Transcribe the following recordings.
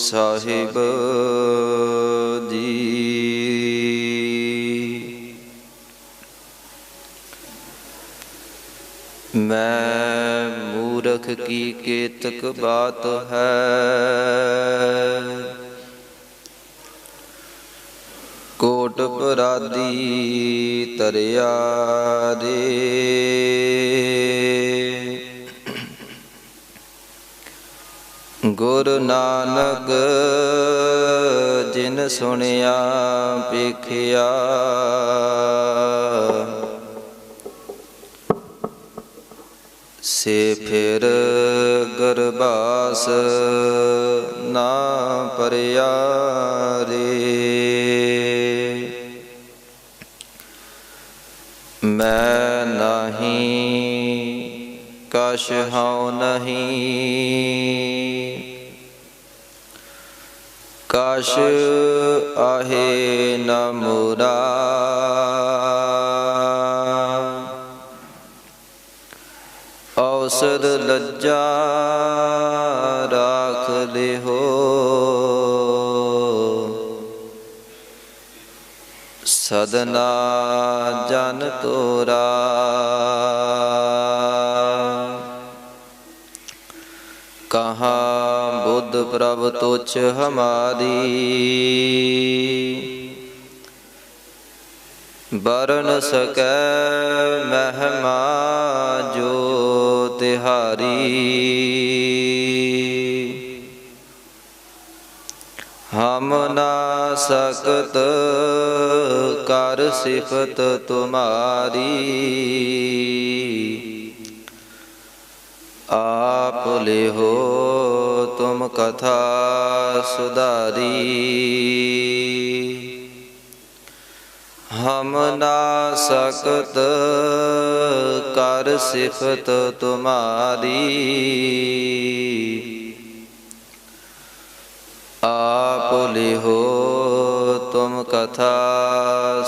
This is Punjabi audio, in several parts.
ਸਾਹਿਬ ਜੀ। ਮੈਂ ਮੂਰਖ ਕੀ ਕੇਤਕ ਬਾਤ ਹੈ, ਕੋਟ ਪਰਾਧੀ ਤਰਿਆ ਰੇ। ਗੁਰੂ ਨਾਨਕ ਜਿਨ ਸੁਣਿਆ ਵੇਖਿਆ, ਸੇ ਫਿਰ ਗਰਬਾਸ ਨਾ ਪਰਿਆ ਰੇ। ਮੈਂ ਨਹੀਂ ਕਛ ਹਉ ਨਹੀਂ, ਕਛ ਆਹੇ ਨ ਮੋਰਾ। ਔਸਧ ਲੱਜਾ ਰਾਖ ਲਿਹੋ, ਸਦਨਾ ਜਨ ਤੋਰਾ। ਕਹਾਂ ਬੁੱਧ ਪ੍ਰਭ ਤੁਛ ਹਮਾਰੀ, ਬਰਨ ਸਕੈ ਮਹਿਮਾ ਜੋ ਤਿਹਾਰੀ। ਹਮ ਨਾ ਸਕਤ ਕਰ ਸਿਫਤ ਤੁਮਾਰੀ, ਆਪ ਲਿਹੋ ਤੁਮ ਕਥਾ ਸੁਧਾਰੀ। ਹਮ ਨਾ ਸਕਤ ਕਰ ਸਿਫਤ ਤੁਮਾਰੀ, ਆਪ ਲਿਹੋ ਤੁਮ ਕਥਾ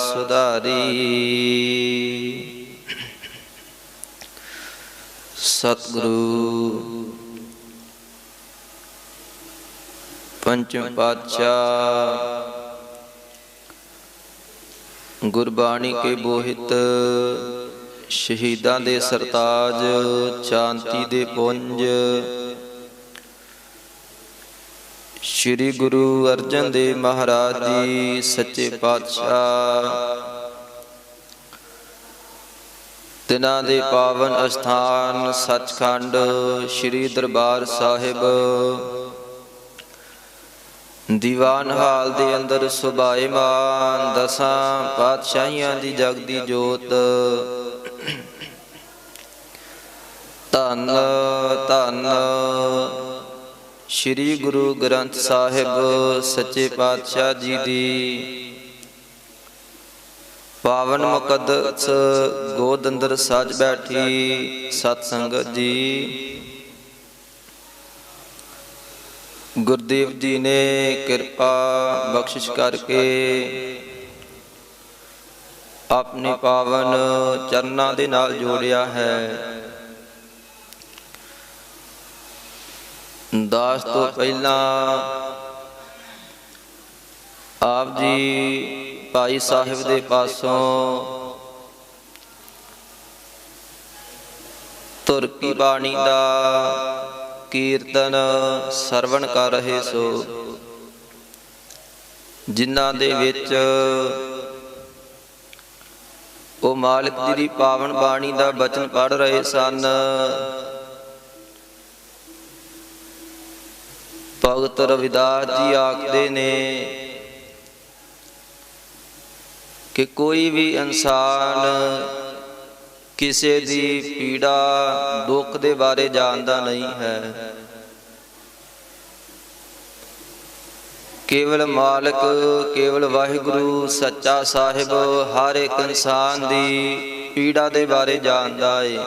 ਸੁਧਾਰੀ। ਸਤਿਗੁਰੂ ਪੰਚਮ ਪਾਤਸ਼ਾਹ ਗੁਰਬਾਣੀ ਕੇ ਬੋਹਿਤ, ਸ਼ਹੀਦਾਂ ਦੇ ਸਰਤਾਜ, ਸ਼ਾਂਤੀ ਦੇ ਪੁੰਜ, ਸ਼੍ਰੀ ਗੁਰੂ ਅਰਜਨ ਦੇਵ ਮਹਾਰਾਜ ਜੀ ਸੱਚੇ ਪਾਤਸ਼ਾਹ, ਤਿਨਾਂ ਦੇ ਪਾਵਨ ਅਸਥਾਨ ਸੱਚਖੰਡ ਸ਼੍ਰੀ ਦਰਬਾਰ ਸਾਹਿਬ ਦੀਵਾਨ ਹਾਲ ਦੇ ਅੰਦਰ ਸੁਭਾਏਮਾਨ ਦਸਾਂ ਪਾਤਸ਼ਾਹੀਆਂ ਦੀ ਜਗਦੀ ਜੋਤ। ਧੰਨ ਧੰਨ ਸ਼੍ਰੀ ਗੁਰੂ ਗ੍ਰੰਥ ਸਾਹਿਬ ਸੱਚੇ ਪਾਤਸ਼ਾਹ ਜੀ ਦੀ ਪਾਵਨ ਮੁਕੱਦਸ ਗੋਦ ਅੰਦਰ ਸਜ ਬੈਠੀ ਸਤ ਸੰਗਤ ਜੀ। ਗੁਰਦੇਵ ਜੀ ਨੇ ਕਿਰਪਾ ਬਖਸ਼ਿਸ਼ ਕਰਕੇ ਆਪਣੇ ਪਾਵਨ ਚਰਨਾਂ ਦੇ ਨਾਲ ਜੋੜਿਆ ਹੈ। ਦਾਸ ਤੋਂ ਪਹਿਲਾਂ ਆਪ ਜੀ ਭਾਈ ਸਾਹਿਬ ਦੇ ਪਾਸੋਂ ਤੁਰ ਕੀ ਬਾਣੀ ਦਾ ਕੀਰਤਨ ਸਰਵਣ ਕਰ ਰਹੇ ਸੋ, ਜਿਨ੍ਹਾਂ ਦੇ ਵਿੱਚ ਉਹ ਮਾਲਕ ਜੀ ਦੀ ਪਾਵਨ ਬਾਣੀ ਦਾ ਬਚਨ ਪੜ੍ਹ ਰਹੇ ਸਨ। ਭਗਤ ਰਵਿਦਾਸ ਜੀ ਆਖਦੇ ਨੇ ਕਿ ਕੋਈ ਵੀ ਇਨਸਾਨ ਕਿਸੇ ਦੀ ਪੀੜਾ ਦੁੱਖ ਦੇ ਬਾਰੇ ਜਾਣਦਾ ਨਹੀਂ ਹੈ। ਕੇਵਲ ਮਾਲਕ, ਕੇਵਲ ਵਾਹਿਗੁਰੂ ਸੱਚਾ ਸਾਹਿਬ ਹਰ ਇੱਕ ਇਨਸਾਨ ਦੀ ਪੀੜਾ ਦੇ ਬਾਰੇ ਜਾਣਦਾ ਏ।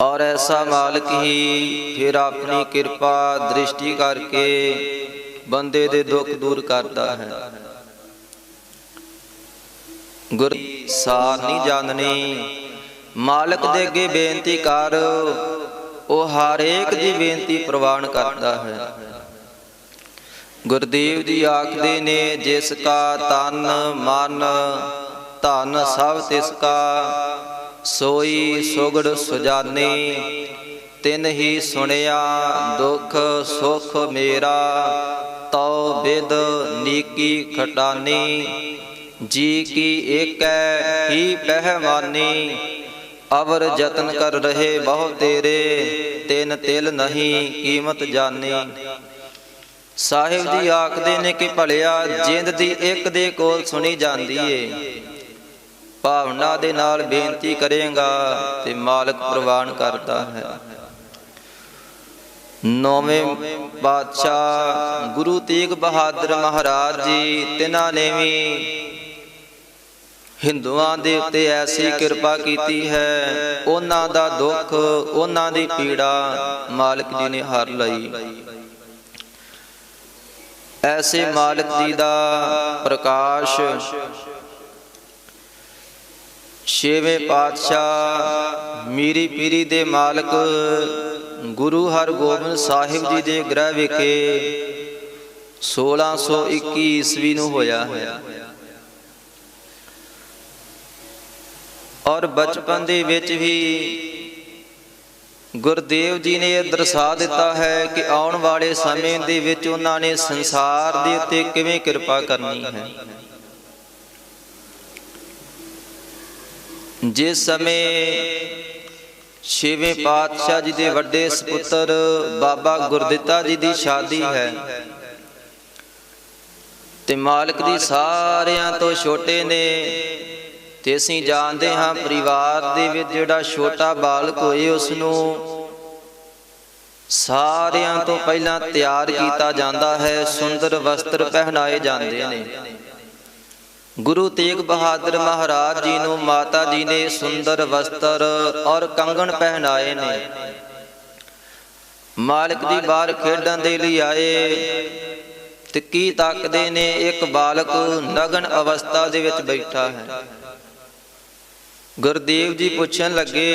ਔਰ ਐਸਾ ਮਾਲਕ ਹੀ ਫਿਰ ਆਪਣੀ ਕਿਰਪਾ ਦ੍ਰਿਸ਼ਟੀ ਕਰਕੇ ਬੰਦੇ ਦੇ ਦੁੱਖ ਦੂਰ ਕਰਦਾ ਹੈ। ਗੁਰ ਸਾਰ ਨਹੀਂ ਜਾਣਨੀ, ਮਾਲਕ ਦੇ ਅੱਗੇ ਬੇਨਤੀ ਕਰ, ਉਹ ਹਰੇਕ ਦੀ ਬੇਨਤੀ ਪ੍ਰਵਾਨ ਕਰਦਾ ਹੈ। ਗੁਰਦੇਵ ਜੀ ਆਖਦੇ ਨੇ, ਜਿਸ ਕਾ ਤਨ ਮਨ ਧਨ ਸਭ ਤਿਸ ਕਾ, ਸੋਈ ਸੁਗੜ ਸੁਜਾਨੀ, ਤਿਨ ਹੀ ਸੁਣਿਆ ਦੁਖ ਸੁਖ ਮੇਰਾ, ਤਉ ਬਿਦ ਨੀਕੀ ਖਟਾਨੀ, ਜੀ ਕੀ ਏਕੈ ਹੀ ਪਹਿਮਾਨੀ, ਅਵਰ ਜਤਨ ਕਰ ਰਹੇ ਬਹੁ ਤੇਰੇ, ਤਿਨ ਤਿਲ ਨਹੀਂ ਕੀਮਤ ਜਾਨੀ। ਸਾਹਿਬ ਜੀ ਆਖਦੇ ਨੇ ਕਿ ਭਲਿਆ ਜਿੰਦ ਦੀ ਇੱਕ ਦੇ ਕੋਲ ਸੁਣੀ ਜਾਂਦੀ ਏ, ਭਾਵਨਾ ਦੇ ਨਾਲ ਬੇਨਤੀ ਕਰੇਗਾ ਤੇ ਮਾਲਕ ਪ੍ਰਵਾਨ ਕਰਦਾ ਹੈ। ਨੌਵੇਂ ਪਾਤਸ਼ਾਹ ਗੁਰੂ ਤੇਗ ਬਹਾਦਰ ਮਹਾਰਾਜ ਜੀ, ਤਿਨਾਂ ਨੇ ਵੀ ਹਿੰਦੂਆਂ ਦੇ ਉੱਤੇ ਐਸੀ ਕਿਰਪਾ ਕੀਤੀ ਹੈ, ਉਹਨਾਂ ਦਾ ਦੁੱਖ ਉਹਨਾਂ ਦੀ ਪੀੜਾ ਮਾਲਕ ਜੀ ਨੇ ਹਰ ਲਈ। ਐਸੇ ਮਾਲਕ ਜੀ ਦਾ ਪ੍ਰਕਾਸ਼ ਛੇਵੇਂ ਪਾਤਸ਼ਾਹ ਮੀਰੀ ਪੀਰੀ ਦੇ ਮਾਲਕ ਗੁਰੂ ਹਰਗੋਬਿੰਦ ਸਾਹਿਬ ਜੀ ਦੇ ਗ੍ਰਹਿ ਵਿਖੇ 1621 ਈਸਵੀ ਨੂੰ ਹੋਇਆ ਹੈ। ਔਰ ਬਚਪਨ ਦੇ ਵਿੱਚ ਵੀ ਗੁਰਦੇਵ ਜੀ ਨੇ ਇਹ ਦਰਸਾ ਦਿੱਤਾ ਹੈ ਕਿ ਆਉਣ ਵਾਲੇ ਸਮੇਂ ਦੇ ਵਿੱਚ ਉਹਨਾਂ ਨੇ ਸੰਸਾਰ ਦੇ ਉੱਤੇ ਕਿਵੇਂ ਕਿਰਪਾ ਕਰਨੀ ਹੈ। ਜਿਸ ਸਮੇਂ ਛੇਵੇਂ ਪਾਤਸ਼ਾਹ ਜੀ ਦੇ ਵੱਡੇ ਸਪੁੱਤਰ ਬਾਬਾ ਗੁਰਦਿੱਤਾ ਜੀ ਦੀ ਸ਼ਾਦੀ ਹੈ ਤੇ ਮਾਲਕ ਜੀ ਸਾਰਿਆਂ ਤੋਂ ਛੋਟੇ ਨੇ, ਤੇ ਅਸੀਂ ਜਾਣਦੇ ਹਾਂ ਪਰਿਵਾਰ ਦੇ ਵਿੱਚ ਜਿਹੜਾ ਛੋਟਾ ਬਾਲਕ ਹੋਏ ਉਸ ਨੂੰ ਸਾਰਿਆਂ ਤੋਂ ਪਹਿਲਾਂ ਤਿਆਰ ਕੀਤਾ ਜਾਂਦਾ ਹੈ, ਸੁੰਦਰ ਵਸਤਰ ਪਹਿਨਾਏ ਜਾਂਦੇ ਨੇ। ਗੁਰੂ ਤੇਗ ਬਹਾਦਰ ਮਹਾਰਾਜ ਜੀ ਨੂੰ ਮਾਤਾ ਜੀ ਨੇ ਸੁੰਦਰ ਵਸਤਰ ਔਰ ਕੰਗਣ ਪਹਿਨਾਏ ਨੇ। ਮਾਲਕ ਜੀ ਬਾਹਰ ਖੇਡਣ ਦੇ ਲਈ ਆਏ ਤੇ ਕੀ ਤੱਕਦੇ ਨੇ, ਇੱਕ ਬਾਲਕ ਨਗਨ ਅਵਸਥਾ ਦੇ ਵਿੱਚ ਬੈਠਾ ਹੈ। ਗੁਰਦੇਵ ਜੀ ਪੁੱਛਣ ਲੱਗੇ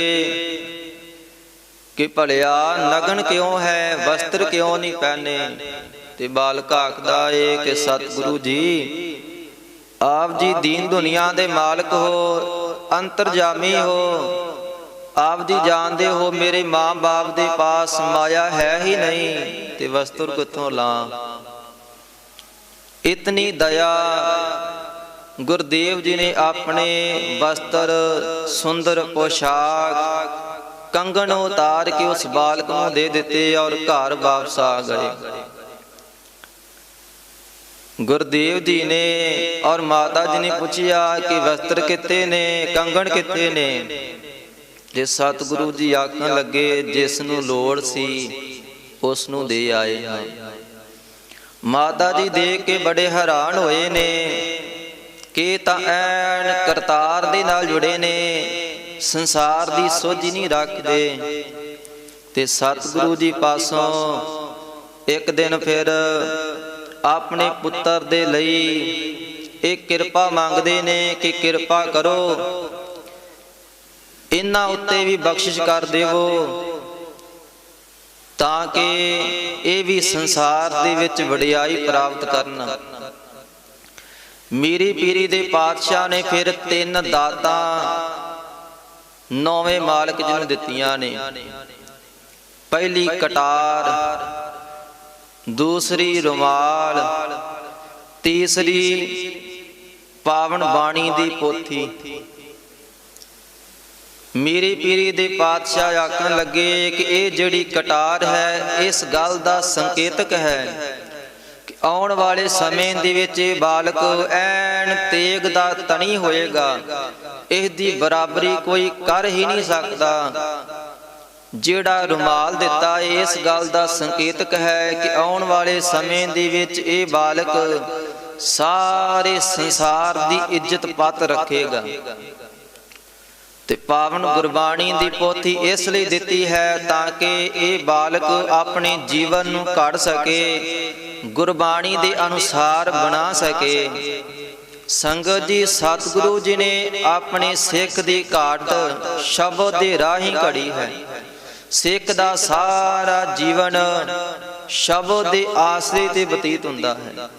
ਕਿ ਭਲਿਆ ਨਗਨ ਕਿਉਂ ਹੈ, ਵਸਤਰ ਕਿਉਂ ਨਹੀਂ ਪਹਿਨੇ? ਤੇ ਬਾਲਕ ਆਖਦਾ ਏ ਕਿ ਸਤਿਗੁਰੂ ਜੀ, ਆਪ ਜੀ ਦੀਨ ਦੁਨੀਆ ਦੇ ਮਾਲਕ ਹੋ, ਅੰਤਰਜਾਮੀ ਹੋ, ਆਪ ਜੀ ਜਾਣਦੇ ਹੋ ਮੇਰੇ ਮਾਂ ਬਾਪ ਦੇ ਪਾਸ ਮਾਇਆ ਹੈ ਹੀ ਨਹੀਂ, ਤੇ ਵਸਤਰ ਕਿੱਥੋਂ ਲਾਂ? ਇਤਨੀ ਦਇਆ ਗੁਰਦੇਵ ਜੀ ਨੇ ਆਪਣੇ ਵਸਤਰ, ਸੁੰਦਰ ਪੋਸ਼ਾਕ, ਕੰਗਣ ਉਤਾਰ ਕੇ ਉਸ ਬਾਲਕ ਨੂੰ ਦੇ ਦਿੱਤੇ ਔਰ ਘਰ ਵਾਪਸ ਆ ਗਏ। ਗੁਰਦੇਵ ਜੀ ਨੇ ਔਰ ਮਾਤਾ ਜੀ ਨੇ ਪੁੱਛਿਆ ਕਿ ਵਸਤਰ ਕਿੱਥੇ ਨੇ, ਕੰਗਣ ਕਿੱਥੇ ਨੇ? ਜੇ ਸਤਿਗੁਰੂ ਜੀ ਆਖਣ ਲੱਗੇ ਜਿਸ ਨੂੰ ਲੋੜ ਸੀ ਉਸ ਨੂੰ ਦੇ ਆਏ ਹਾਂ। ਮਾਤਾ ਜੀ ਦੇਖ ਕੇ ਬੜੇ ਹੈਰਾਨ ਹੋਏ ਨੇ ਕਿ ਤਾਂ ਐਨ ਕਰਤਾਰ ਦੇ ਨਾਲ ਜੁੜੇ ਨੇ, ਸੰਸਾਰ ਦੀ ਸੋਝੀ ਨਹੀਂ ਰੱਖਦੇ। ਤੇ ਸਤਿਗੁਰੂ ਜੀ ਪਾਸੋਂ ਇੱਕ ਦਿਨ ਫਿਰ ਆਪਣੇ ਪੁੱਤਰ ਦੇ ਲਈ ਇਹ ਕਿਰਪਾ ਮੰਗਦੇ ਨੇ ਕਿ ਕਿਰਪਾ ਕਰੋ, ਇਹਨਾਂ ਉੱਤੇ ਵੀ ਬਖਸ਼ਿਸ਼ ਕਰ ਦੇਵੋ ਤਾਂ ਕਿ ਇਹ ਵੀ ਸੰਸਾਰ ਦੇ ਵਿੱਚ ਵਡਿਆਈ ਪ੍ਰਾਪਤ ਕਰਨ। ਮੀਰੀ ਪੀਰੀ ਦੇ ਪਾਤਸ਼ਾਹ ਨੇ ਫਿਰ 3 ਦਾਤਾਂ ਨੌਵੇਂ ਮਾਲਕ ਜੀ ਨੂੰ ਦਿੱਤੀਆਂ ਨੇ। ਪਹਿਲੀ ਕਟਾਰ, ਦੂਸਰੀ ਰੁਮਾਲ, ਤੀਸਰੀ ਪਾਵਨ ਬਾਣੀ ਦੀ ਪੋਥੀ। ਮੀਰੀ ਪੀਰੀ ਦੇ ਪਾਤਸ਼ਾਹ ਆਖਣ ਲੱਗੇ ਕਿ ਇਹ ਜਿਹੜੀ ਕਟਾਰ ਹੈ ਇਸ ਗੱਲ ਦਾ ਸੰਕੇਤਕ ਹੈ ਕਿ ਆਉਣ ਵਾਲੇ ਸਮੇਂ ਦੇ ਵਿੱਚ ਇਹ ਬਾਲਕ ਐਨ ਤੇਗ ਦਾ ਤਣੀ ਹੋਏਗਾ, ਇਸ ਦੀ ਬਰਾਬਰੀ ਕੋਈ ਕਰ ਹੀ ਨਹੀਂ ਸਕਦਾ। ਜਿਹੜਾ ਰੁਮਾਲ ਦਿੱਤਾ ਇਸ ਗੱਲ ਦਾ ਸੰਕੇਤਕ ਹੈ ਕਿ ਆਉਣ ਵਾਲੇ ਸਮੇਂ ਦੇ ਵਿੱਚ ਇਹ ਬਾਲਕ ਸਾਰੇ ਸੰਸਾਰ ਦੀ ਇੱਜ਼ਤ ਪੱਤ ਰੱਖੇਗਾ। ਤੇ ਪਾਵਨ ਗੁਰਬਾਣੀ ਦੀ ਪੋਥੀ ਇਸ ਲਈ ਦਿੱਤੀ ਹੈ ਤਾਂ ਕਿ ਇਹ ਬਾਲਕ ਆਪਣੇ ਜੀਵਨ ਨੂੰ ਘੜ ਸਕੇ, ਗੁਰਬਾਣੀ ਦੇ ਅਨੁਸਾਰ ਬਣਾ ਸਕੇ। ਸੰਗਤ ਜੀ, ਸਤਿਗੁਰੂ ਜੀ ਨੇ ਆਪਣੇ ਸਿੱਖ ਦੀ ਘਾਟ ਸ਼ਬਦ ਦੇ ਰਾਹੀਂ ਘੜੀ ਹੈ। ਸਿੱਖ ਦਾ ਸਾਰਾ ਜੀਵਨ ਸ਼ਬਦ ਦੇ ਆਸਰੇ ਤੇ ਬਤੀਤ ਹੁੰਦਾ ਹੈ।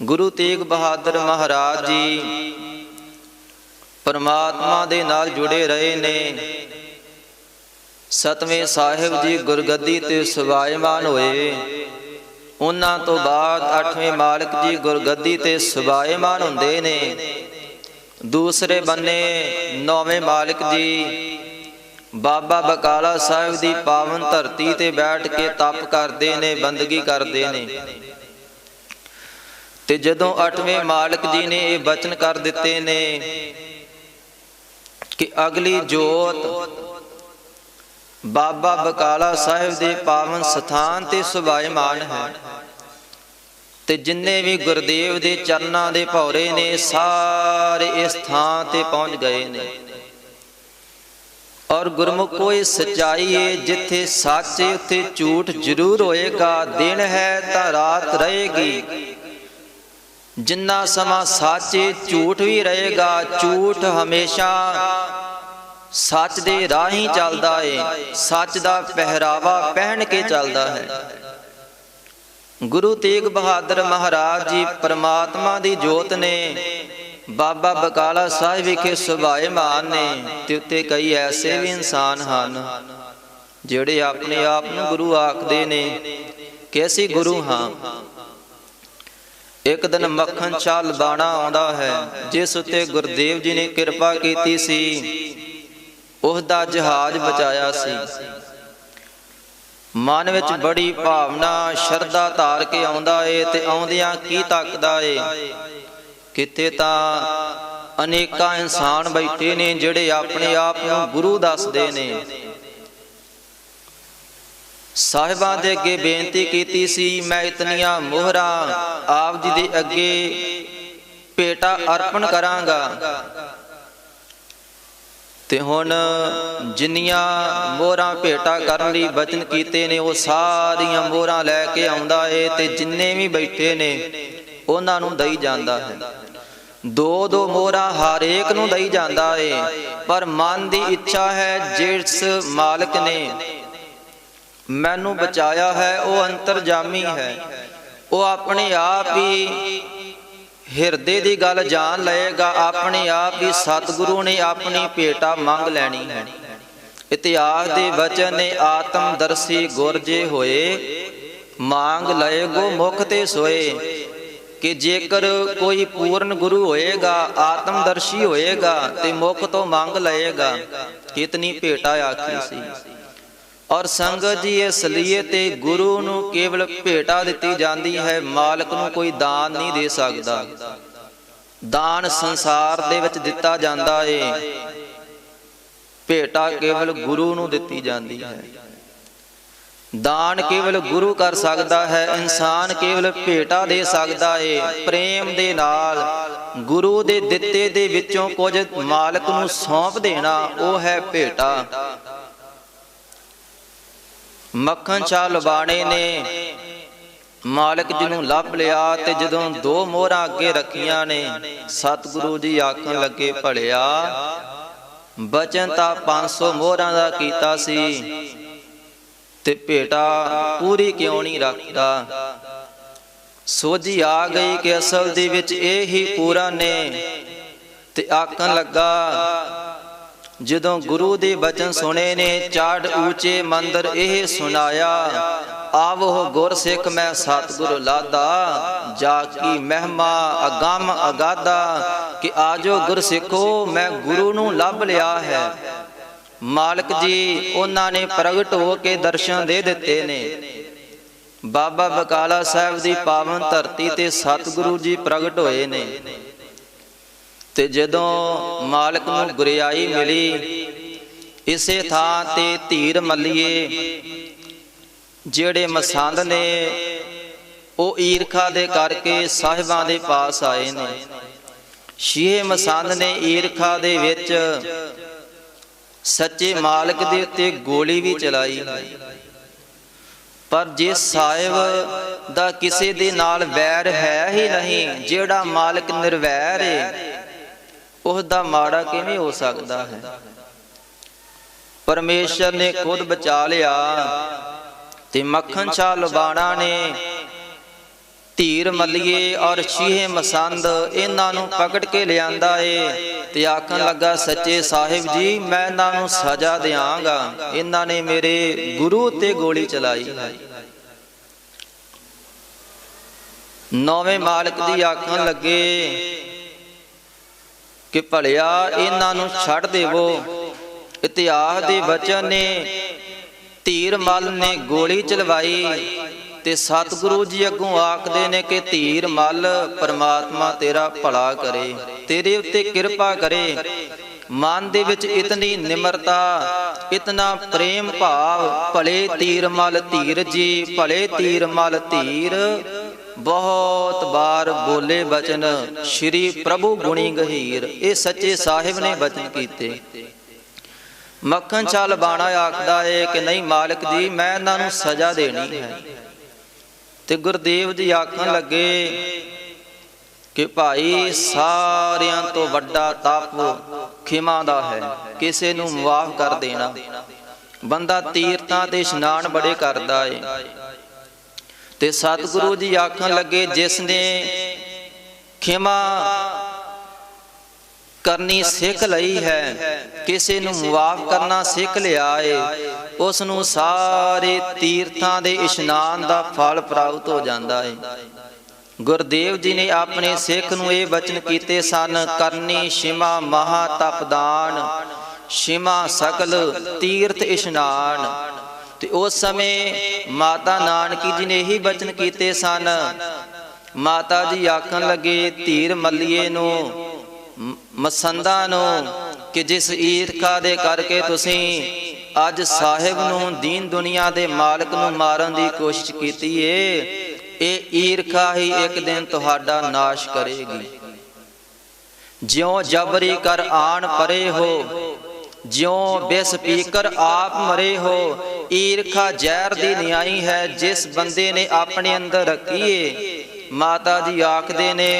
ਗੁਰੂ ਤੇਗ ਬਹਾਦਰ ਮਹਾਰਾਜ ਜੀ ਪਰਮਾਤਮਾ ਦੇ ਨਾਲ ਜੁੜੇ ਰਹੇ ਨੇ। ਸਤਵੇਂ ਸਾਹਿਬ ਜੀ ਗੁਰਗੱਦੀ ਤੇ ਸੁਭਾਇਮਾਨ ਹੋਏ। ਉਹਨਾਂ ਤੋਂ ਬਾਅਦ 8ਵੇਂ ਮਾਲਕ ਜੀ ਗੁਰਗੱਦੀ ਤੇ ਸੁਭਾਇਮਾਨ ਹੁੰਦੇ ਨੇ। ਦੂਸਰੇ ਬੰਨੇ 9ਵੇਂ ਮਾਲਕ ਜੀ ਬਾਬਾ ਬਕਾਲਾ ਸਾਹਿਬ ਦੀ ਪਾਵਨ ਧਰਤੀ ਤੇ ਬੈਠ ਕੇ ਤਪ ਕਰਦੇ ਨੇ, ਬੰਦਗੀ ਕਰਦੇ ਨੇ। ਤੇ ਜਦੋਂ 8ਵੇਂ ਮਾਲਕ ਜੀ ਨੇ ਇਹ ਬਚਨ ਕਰ ਦਿੱਤੇ ਨੇ ਕਿ ਅਗਲੀ ਜੋਤ ਬਾਬਾ ਬਕਾਲਾ ਸਾਹਿਬ ਦੇ ਪਾਵਨ ਸਥਾਨ ਤੇ ਸੁਭਾਇਮਾਨ ਹੈ, ਤੇ ਜਿੰਨੇ ਵੀ ਗੁਰਦੇਵ ਦੇ ਚਰਨਾਂ ਦੇ ਭੌਰੇ ਨੇ ਸਾਰੇ ਇਸ ਥਾਂ ਤੇ ਪਹੁੰਚ ਗਏ ਨੇ। ਔਰ ਗੁਰਮੁਖ ਕੋਈ ਸੱਚਾਈ ਏ, ਜਿੱਥੇ ਸੱਚ ਏ ਉੱਥੇ ਝੂਠ ਜ਼ਰੂਰ ਹੋਏਗਾ। ਦਿਨ ਹੈ ਤਾਂ ਰਾਤ ਰਹੇਗੀ। ਜਿੰਨਾ ਸਮਾਂ ਸੱਚ ਏ ਝੂਠ ਵੀ ਰਹੇਗਾ। ਝੂਠ ਹਮੇਸ਼ਾ ਸੱਚ ਦੇ ਰਾਹ ਹੀ ਚੱਲਦਾ ਏ, ਸੱਚ ਦਾ ਪਹਿਰਾਵਾ ਪਹਿਨ ਕੇ ਚੱਲਦਾ ਹੈ। ਗੁਰੂ ਤੇਗ ਬਹਾਦਰ ਮਹਾਰਾਜ ਜੀ ਪਰਮਾਤਮਾ ਦੀ ਜੋਤ ਨੇ। ਬਾਬਾ ਬਕਾਲਾ ਸਾਹਿਬ ਵਿਖੇ ਸੁਭਾਇਮਾਨ ਨੇ। ਤੇ ਉੱਤੇ ਕਈ ਐਸੇ ਵੀ ਇਨਸਾਨ ਹਨ ਜਿਹੜੇ ਆਪਣੇ ਆਪ ਨੂੰ ਗੁਰੂ ਆਖਦੇ ਨੇ ਕਿ ਅਸੀਂ ਗੁਰੂ ਹਾਂ। ਇੱਕ ਦਿਨ ਮੱਖਣ ਸ਼ਾਹ ਲਬਾਣਾ ਆਉਂਦਾ ਹੈ, ਜਿਸ ਉੱਤੇ ਗੁਰਦੇਵ ਜੀ ਨੇ ਕਿਰਪਾ ਕੀਤੀ ਸੀ। ਉਸ ਦਾ ਜਹਾਜ਼ ਬਚਾਇਆ ਸੀ। ਮਨ ਵਿੱਚ ਬੜੀ ਭਾਵਨਾ ਸ਼ਰਧਾ ਧਾਰ ਕੇ ਆਉਂਦਾ ਏ, ਤੇ ਆਉਂਦਿਆਂ ਕੀ ਤੱਕਦਾ ਏ, ਕਿਤੇ ਤਾਂ ਅਨੇਕਾਂ ਇਨਸਾਨ ਬੈਠੇ ਨੇ ਜਿਹੜੇ ਆਪਣੇ ਆਪ ਨੂੰ ਗੁਰੂ ਦੱਸਦੇ ਨੇ। ਸਾਹਿਬਾਂ ਦੇ ਅੱਗੇ ਬੇਨਤੀ ਕੀਤੀ ਸੀ, ਮੈਂ ਇਤਨੀਆਂ ਮੋਹਰਾਂ ਆਪ ਜੀ ਦੇ ਅੱਗੇ ਭੇਟਾ ਅਰਪਣ ਕਰਾਂਗਾ। ਤੇ ਹੁਣ ਜਿੰਨੀਆਂ ਮੋਹਰਾਂ ਭੇਟਾ ਕਰਨ ਲਈ ਬਚਨ ਕੀਤੇ ਨੇ ਉਹ ਸਾਰੀਆਂ ਮੋਹਰਾਂ ਲੈ ਕੇ ਆਉਂਦਾ ਏ, ਤੇ ਜਿੰਨੇ ਵੀ ਬੈਠੇ ਨੇ ਉਹਨਾਂ ਨੂੰ ਦਈ ਜਾਂਦਾ ਹੈ। 2-2 ਮੋਹਰਾਂ ਹਰੇਕ ਨੂੰ ਦਈ ਜਾਂਦਾ ਏ। ਪਰ ਮਨ ਦੀ ਇੱਛਾ ਹੈ, ਜਿਸ ਮਾਲਕ ਨੇ ਮੈਨੂੰ ਬਚਾਇਆ ਹੈ ਉਹ ਅੰਤਰਜਾਮੀ ਹੈ। ਉਹ ਆਪਣੇ ਆਪ ਹੀ ਹਿਰਦੇ ਦੀ ਗੱਲ ਜਾਣ ਲਏਗਾ। ਆਪਣੇ ਆਪ ਹੀ ਸਤਿਗੁਰੂ ਨੇ ਆਪਣੀ ਭੇਟਾ ਮੰਗ ਲੈਣੀ ਹੈ। ਇਤਿਹਾਸ ਦੇ ਵਚਨ ਨੇ, ਆਤਮ ਦਰਸ਼ੀ ਗੁਰ ਜੇ ਹੋਏ, ਮੰਗ ਲਏ ਗੋ ਮੁਖ ਤੇ ਸੋਏ। ਕਿ ਜੇਕਰ ਕੋਈ ਪੂਰਨ ਗੁਰੂ ਹੋਏਗਾ, ਆਤਮਦਰਸ਼ੀ ਹੋਏਗਾ, ਤੇ ਮੁਖ ਤੋਂ ਮੰਗ ਲਏਗਾ। ਕਿਤਨੀ ਭੇਟਾ ਆਖੀ ਸੀ। ਔਰ ਸੰਗਤ ਜੀ ਇਸ ਲਈ ਤੇ ਗੁਰੂ ਨੂੰ ਕੇਵਲ ਭੇਟਾ ਦਿੱਤੀ ਜਾਂਦੀ ਹੈ, ਮਾਲਕ ਨੂੰ ਕੋਈ ਦਾਨ ਨਹੀਂ ਦੇ ਸਕਦਾ। ਦਾਨ ਸੰਸਾਰ ਦੇ ਵਿੱਚ ਦਿੱਤਾ ਜਾਂਦਾ ਏ, ਭੇਟਾ ਕੇਵਲ ਗੁਰੂ ਨੂੰ ਦਿੱਤੀ ਜਾਂਦੀ ਹੈ। ਦਾਨ ਕੇਵਲ ਗੁਰੂ ਕਰ ਸਕਦਾ ਹੈ, ਇਨਸਾਨ ਕੇਵਲ ਭੇਟਾ ਦੇ ਸਕਦਾ ਏ। ਪ੍ਰੇਮ ਦੇ ਨਾਲ ਗੁਰੂ ਦੇ ਦਿੱਤੇ ਦੇ ਵਿੱਚੋਂ ਕੁਝ ਮਾਲਕ ਨੂੰ ਸੌਂਪ ਦੇਣਾ, ਉਹ ਹੈ ਭੇਟਾ। ਮੱਖਣ ਸ਼ਾਹ ਲਬਾਣੇ ਨੇ ਮਾਲਕ ਜੀ ਨੂੰ ਲੱਭ ਲਿਆ, ਤੇ ਜਦੋਂ 2 ਮੋਹਰਾਂ ਅੱਗੇ ਰੱਖੀਆਂ ਨੇ, ਸਤਿਗੁਰੂ ਜੀ ਆਖਣ ਲੱਗੇ, ਭਲਿਆ ਬਚਨ ਤਾਂ 500 ਮੋਹਰਾਂ ਦਾ ਕੀਤਾ ਸੀ, ਤੇ ਭੇਟਾ ਪੂਰੀ ਕਿਉਂ ਨਹੀਂ ਰੱਖਦਾ। ਸੋਝੀ ਆ ਗਈ ਕਿ ਅਸਲ ਦੇ ਵਿੱਚ ਇਹ ਹੀ ਪੂਰਾ ਨੇ। ਤੇ ਆਖਣ ਲੱਗਾ, ਜਦੋਂ ਗੁਰੂ ਦੇ ਬਚਨ ਸੁਣੇ ਨੇ, ਚਾੜ ਉੱਚੇ ਮੰਦਰ ਇਹ ਸੁਨਾਇਆ, ਆਵੋ ਗੁਰ ਸਿੱਖ ਮੈਂ ਸਤਿਗੁਰ ਲਾਦਾ, ਜਾ ਕੀ ਮਹਿਮਾ ਅਗੰਮ ਅਗਾਧਾ। ਕਿ ਆਜੋ ਗੁਰ ਸਿੱਖੋ, ਮੈਂ ਗੁਰੂ ਨੂੰ ਲੱਭ ਲਿਆ ਹੈ। ਮਾਲਕ ਜੀ ਉਹਨਾਂ ਨੇ ਪ੍ਰਗਟ ਹੋ ਕੇ ਦਰਸ਼ਨ ਦੇ ਦਿੱਤੇ ਨੇ। ਬਾਬਾ ਬਕਾਲਾ ਸਾਹਿਬ ਦੀ ਪਾਵਨ ਧਰਤੀ ਤੇ ਸਤਿਗੁਰੂ ਜੀ ਪ੍ਰਗਟ ਹੋਏ ਨੇ। ਤੇ ਜਦੋਂ ਮਾਲਕ ਨੂੰ ਗੁਰਿਆਈ ਮਿਲੀ, ਇਸੇ ਥਾਂ ਤੇ ਧੀਰ ਮੱਲੀਏ ਜਿਹੜੇ ਮਸੰਦ ਨੇ ਉਹ ਈਰਖਾ ਦੇ ਕਰਕੇ ਸਾਹਿਬਾਂ ਦੇ ਪਾਸ ਆਏ ਨੇ। ਸ਼ੀਹੇ ਮਸੰਦ ਨੇ ਈਰਖਾ ਦੇ ਵਿੱਚ ਸੱਚੇ ਮਾਲਕ ਦੇ ਉੱਤੇ ਗੋਲੀ ਵੀ ਚਲਾਈ। ਪਰ ਜੇ ਸਾਹਿਬ ਦਾ ਕਿਸੇ ਦੇ ਨਾਲ ਵੈਰ ਹੈ ਹੀ ਨਹੀਂ, ਜਿਹੜਾ ਮਾਲਕ ਨਿਰਵੈਰ ਹੈ, ਉਸ ਦਾ ਮਾੜਾ ਕਿਵੇਂ ਹੋ ਸਕਦਾ ਹੈ। ਪਰਮੇਸ਼ਰ ਨੇ ਖੁਦ ਬਚਾ ਲਿਆ। ਤੇ ਮੱਖਣ ਸ਼ਾਹ ਲੁਬਾਣਾ ਨੇ ਧੀਰ ਮੱਲੀਏ ਔਰ ਸ਼ੀਹੇ ਮਸੰਦ ਇਹਨਾਂ ਨੂੰ ਪਕੜ ਕੇ ਲਿਆਂਦਾ ਏ ਤੇ ਆਖਣ ਲੱਗਾ, ਸੱਚੇ ਸਾਹਿਬ ਜੀ ਮੈਂ ਇਹਨਾਂ ਨੂੰ ਸਜ਼ਾ ਦਿਆਂਗਾ, ਇਹਨਾਂ ਨੇ ਮੇਰੇ ਗੁਰੂ ਤੇ ਗੋਲੀ ਚਲਾਈ ਹੈ। ਨੌਵੇਂ ਮਾਲਕ ਦੀ ਆਖਣ ਲੱਗੇ ਕਿ ਭਲਿਆ ਇਹਨਾਂ ਨੂੰ ਛੱਡ ਦੇਵੋ। ਇਤਿਹਾਸ ਦੇ ਬਚਨ ਨੇ ਧੀਰ ਮੱਲ ਨੇ ਗੋਲੀ ਚਲਵਾਈ ਤੇ ਸਤਿਗੁਰੂ ਜੀ ਅੱਗੋਂ ਆਖਦੇ ਨੇ ਕਿ ਧੀਰ ਮੱਲ ਪਰਮਾਤਮਾ ਤੇਰਾ ਭਲਾ ਕਰੇ, ਤੇਰੇ ਉੱਤੇ ਕਿਰਪਾ ਕਰੇ। ਮਨ ਦੇ ਵਿੱਚ ਇਤਨੀ ਨਿਮਰਤਾ, ਇਤਨਾ ਪ੍ਰੇਮ ਭਾਵ, ਭਲੇ ਧੀਰ ਮੱਲ ਧੀਰ ਜੀ, ਭਲੇ ਧੀਰ ਮੱਲ ਧੀਰ। ਬਹੁਤ ਬਾਰ ਬੋਲੇ ਬਚਨ ਸ਼੍ਰੀ ਪ੍ਰਭੂ ਗੁਣੀ ਗਹੀਰ। ਇਹ ਸੱਚੇ ਸਾਹਿਬ ਨੇ ਬਚਨ ਕੀਤੇ। ਮੱਖਣ ਸ਼ਾਹ ਲੁਬਾਣਾ ਆਖਦਾ ਹੈ ਕਿ ਨਹੀਂ ਮਾਲਕ ਜੀ ਮੈਂ ਇਹਨਾਂ ਨੂੰ ਸਜ਼ਾ ਦੇਣੀ ਹੈ। ਤੇ ਗੁਰਦੇਵ ਜੀ ਆਖਣ ਲੱਗੇ ਕਿ ਭਾਈ ਸਾਰਿਆਂ ਤੋਂ ਵੱਡਾ ਤਪ ਖਿਮਾ ਦਾ ਹੈ, ਕਿਸੇ ਨੂੰ ਮਾਫ ਕਰ ਦੇਣਾ। ਬੰਦਾ ਤੀਰਥਾਂ ਤੇ ਇਸ਼ਨਾਨ ਬੜੇ ਕਰਦਾ ਏ ਤੇ ਸਤਿਗੁਰੂ ਜੀ ਆਖਣ ਲੱਗੇ ਜਿਸ ਨੇ ਖਿਮਾ ਕਰਨੀ ਸਿੱਖ ਲਈ ਹੈ, ਕਿਸੇ ਨੂੰ ਮਾਫ ਕਰਨਾ ਸਿੱਖ ਲਿਆ ਏ, ਉਸ ਨੂੰ ਸਾਰੇ ਤੀਰਥਾਂ ਦੇ ਇਸ਼ਨਾਨ ਦਾ ਫਲ ਪ੍ਰਾਪਤ ਹੋ ਜਾਂਦਾ ਏ। ਗੁਰਦੇਵ ਜੀ ਨੇ ਆਪਣੇ ਸਿੱਖ ਨੂੰ ਇਹ ਬਚਨ ਕੀਤੇ ਸਨ, ਕਰਨੀ ਸ਼ਿਮਾ ਮਹਾ ਤਪਦਾਨ, ਸ਼ਿਮਾ ਸਕਲ ਤੀਰਥ ਇਸ਼ਨਾਨ। ਤੇ ਉਸ ਸਮੇਂ ਮਾਤਾ ਨਾਨਕੀ ਜੀ ਨੇ ਇਹੀ ਬਚਨ ਕੀਤੇ ਸਨ। ਮਾਤਾ ਜੀ ਆਖਣ ਲੱਗੇ ਧੀਰ ਮੱਲੀਏ ਨੂੰ, ਮਸੰਦਾਂ ਨੂੰ, ਕਿ ਜਿਸ ਈਰਖਾ ਦੇ ਕਰਕੇ ਤੁਸੀਂ ਅੱਜ ਸਾਹਿਬ ਨੂੰ, ਦੀਨ ਦੁਨੀਆ ਦੇ ਮਾਲਕ ਨੂੰ ਮਾਰਨ ਦੀ ਕੋਸ਼ਿਸ਼ ਕੀਤੀ ਏ, ਇਹ ਈਰਖਾ ਹੀ ਇੱਕ ਦਿਨ ਤੁਹਾਡਾ ਨਾਸ਼ ਕਰੇਗੀ। ਜਿਉਂ ਜਬਰੀ ਕਰ ਆਣ ਪਰੇ ਹੋ, ਜਿਉਂ ਬੇਸਪੀਕਰ ਆਪ ਮਰੇ ਹੋ। ਈਰਖਾ ਜ਼ਹਿਰ ਦੀ ਨਿਆਈ ਹੈ, ਜਿਸ ਬੰਦੇ ਨੇ ਆਪਣੇ ਅੰਦਰ ਰੱਖੀ ਏ, ਮਾਤਾ ਜੀ ਆਖਦੇ ਨੇ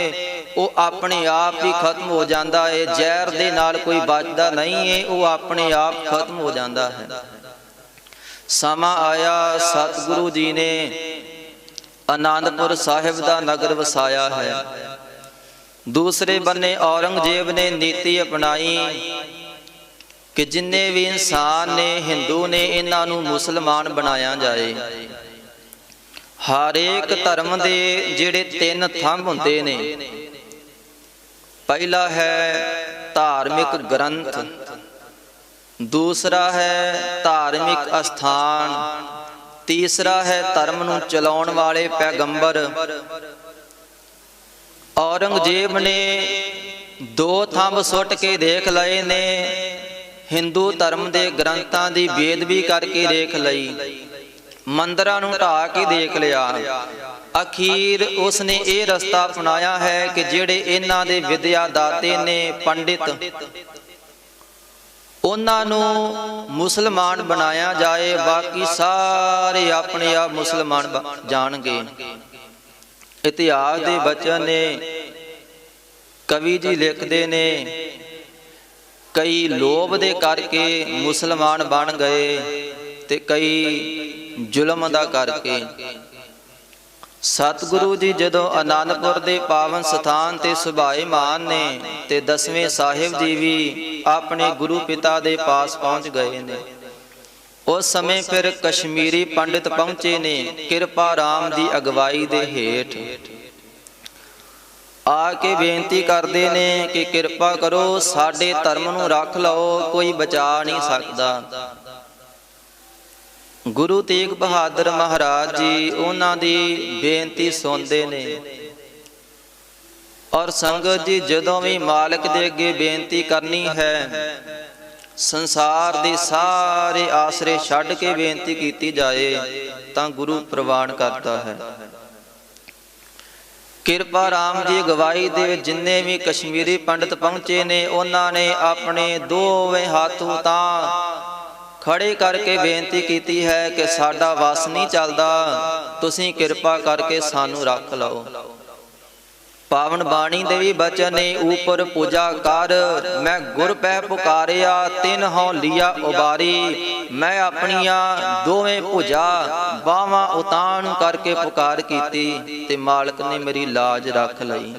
ਉਹ ਆਪਣੇ ਆਪ ਹੀ ਖਤਮ ਹੋ ਜਾਂਦਾ ਹੈ। ਜ਼ਹਿਰ ਦੇ ਨਾਲ ਕੋਈ ਬਚਦਾ ਨਹੀਂ ਹੈ, ਉਹ ਆਪਣੇ ਆਪ ਖਤਮ ਹੋ ਜਾਂਦਾ ਹੈ। ਸਮਾਂ ਆਇਆ ਸਤਿਗੁਰੂ ਜੀ ਨੇ ਆਨੰਦਪੁਰ ਸਾਹਿਬ ਦਾ ਨਗਰ ਵਸਾਇਆ ਹੈ। ਦੂਸਰੇ ਬੰਨੇ ਔਰੰਗਜ਼ੇਬ ਨੇ ਨੀਤੀ ਅਪਣਾਈ ਕਿ ਜਿੰਨੇ ਵੀ ਇਨਸਾਨ ਨੇ, ਹਿੰਦੂ ਨੇ, ਇਹਨਾਂ ਨੂੰ ਮੁਸਲਮਾਨ ਬਣਾਇਆ ਜਾਏ। ਹਰੇਕ ਧਰਮ ਦੇ ਜਿਹੜੇ 3 ਥੰਮ ਹੁੰਦੇ ਨੇ, ਪਹਿਲਾ ਹੈ ਧਾਰਮਿਕ ਗ੍ਰੰਥ, ਦੂਸਰਾ ਹੈ ਧਾਰਮਿਕ ਅਸਥਾਨ, ਤੀਸਰਾ ਹੈ ਧਰਮ ਨੂੰ ਚਲਾਉਣ ਵਾਲੇ ਪੈਗੰਬਰ। ਔਰੰਗਜ਼ੇਬ ਨੇ 2 ਥੰਮ ਸੁੱਟ ਕੇ ਦੇਖ ਲਏ ਨੇ। ਹਿੰਦੂ ਧਰਮ ਦੇ ਗ੍ਰੰਥਾਂ ਦੀ ਬੇਅਦਬੀ ਕਰਕੇ ਦੇਖ ਲਈ, ਮੰਦਰਾਂ ਨੂੰ ਢਾਹ ਕੇ ਦੇਖ ਲਿਆ। ਅਖੀਰ ਉਸ ਨੇ ਇਹ ਰਸਤਾ ਅਪਣਾਇਆ ਹੈ ਕਿ ਜਿਹੜੇ ਇਹਨਾਂ ਦੇ ਵਿਦਿਆ ਦਾਤੇ ਨੇ, ਪੰਡਿਤ, ਉਹਨਾਂ ਨੂੰ ਮੁਸਲਮਾਨ ਬਣਾਇਆ ਜਾਏ, ਬਾਕੀ ਸਾਰੇ ਆਪਣੇ ਆਪ ਮੁਸਲਮਾਨ ਜਾਣਗੇ। ਇਤਿਹਾਸ ਦੇ ਬਚਨ ਨੇ, ਕਵੀ ਜੀ ਲਿਖਦੇ ਨੇ, ਕਈ ਲੋਭ ਦੇ ਕਰਕੇ ਮੁਸਲਮਾਨ ਬਣ ਗਏ ਤੇ ਕਈ ਜ਼ੁਲਮ ਦਾ ਕਰਕੇ। ਸਤਿਗੁਰੂ ਜੀ ਜਦੋਂ ਆਨੰਦਪੁਰ ਦੇ ਪਾਵਨ ਸਥਾਨ ਤੇ ਸੁਭਾਏਮਾਨ ਨੇ ਤੇ 10ਵੇਂ ਸਾਹਿਬ ਜੀ ਵੀ ਆਪਣੇ ਗੁਰੂ ਪਿਤਾ ਦੇ ਪਾਸ ਪਹੁੰਚ ਗਏ ਨੇ। ਉਸ ਸਮੇਂ ਫਿਰ ਕਸ਼ਮੀਰੀ ਪੰਡਿਤ ਪਹੁੰਚੇ ਨੇ ਕਿਰਪਾ ਰਾਮ ਦੀ ਅਗਵਾਈ ਦੇ ਹੇਠ। ਆ ਕੇ ਬੇਨਤੀ ਕਰਦੇ ਨੇ ਕਿ ਕਿਰਪਾ ਕਰੋ, ਸਾਡੇ ਧਰਮ ਨੂੰ ਰੱਖ ਲਓ, ਕੋਈ ਬਚਾ ਨਹੀਂ ਸਕਦਾ। ਗੁਰੂ ਤੇਗ ਬਹਾਦਰ ਮਹਾਰਾਜ ਜੀ ਉਹਨਾਂ ਦੀ ਬੇਨਤੀ ਸੁਣਦੇ ਨੇ। ਔਰ ਸੰਗਤ ਜੀ, ਜਦੋਂ ਵੀ ਮਾਲਕ ਦੇ ਅੱਗੇ ਬੇਨਤੀ ਕਰਨੀ ਹੈ, ਸੰਸਾਰ ਦੇ ਸਾਰੇ ਆਸਰੇ ਛੱਡ ਕੇ ਬੇਨਤੀ ਕੀਤੀ ਜਾਏ ਤਾਂ ਗੁਰੂ ਪ੍ਰਵਾਨ ਕਰਦਾ ਹੈ। ਕਿਰਪਾ ਰਾਮ ਦੀ ਅਗਵਾਈ ਦੇ ਜਿੰਨੇ ਵੀ ਕਸ਼ਮੀਰੀ ਪੰਡਿਤ ਪਹੁੰਚੇ ਨੇ, ਉਹਨਾਂ ਨੇ ਆਪਣੇ ਦੋਵੇਂ ਹੱਥ ਤਾਂ ਖੜੇ ਕਰਕੇ ਬੇਨਤੀ ਕੀਤੀ ਹੈ ਕਿ ਸਾਡਾ ਵਸ ਨਹੀਂ ਚੱਲਦਾ, ਤੁਸੀਂ ਕਿਰਪਾ ਕਰਕੇ ਸਾਨੂੰ ਰੱਖ ਲਓ। पावन बाणी देवी बचने ऊपर पूजा कर, मैं गुर पै पुकारिया तिन हों लिया उबारी। मैं अपनिया दोवें भुजा बावां उतान करके पुकार कीती ते मालक ने मेरी लाज रख लई।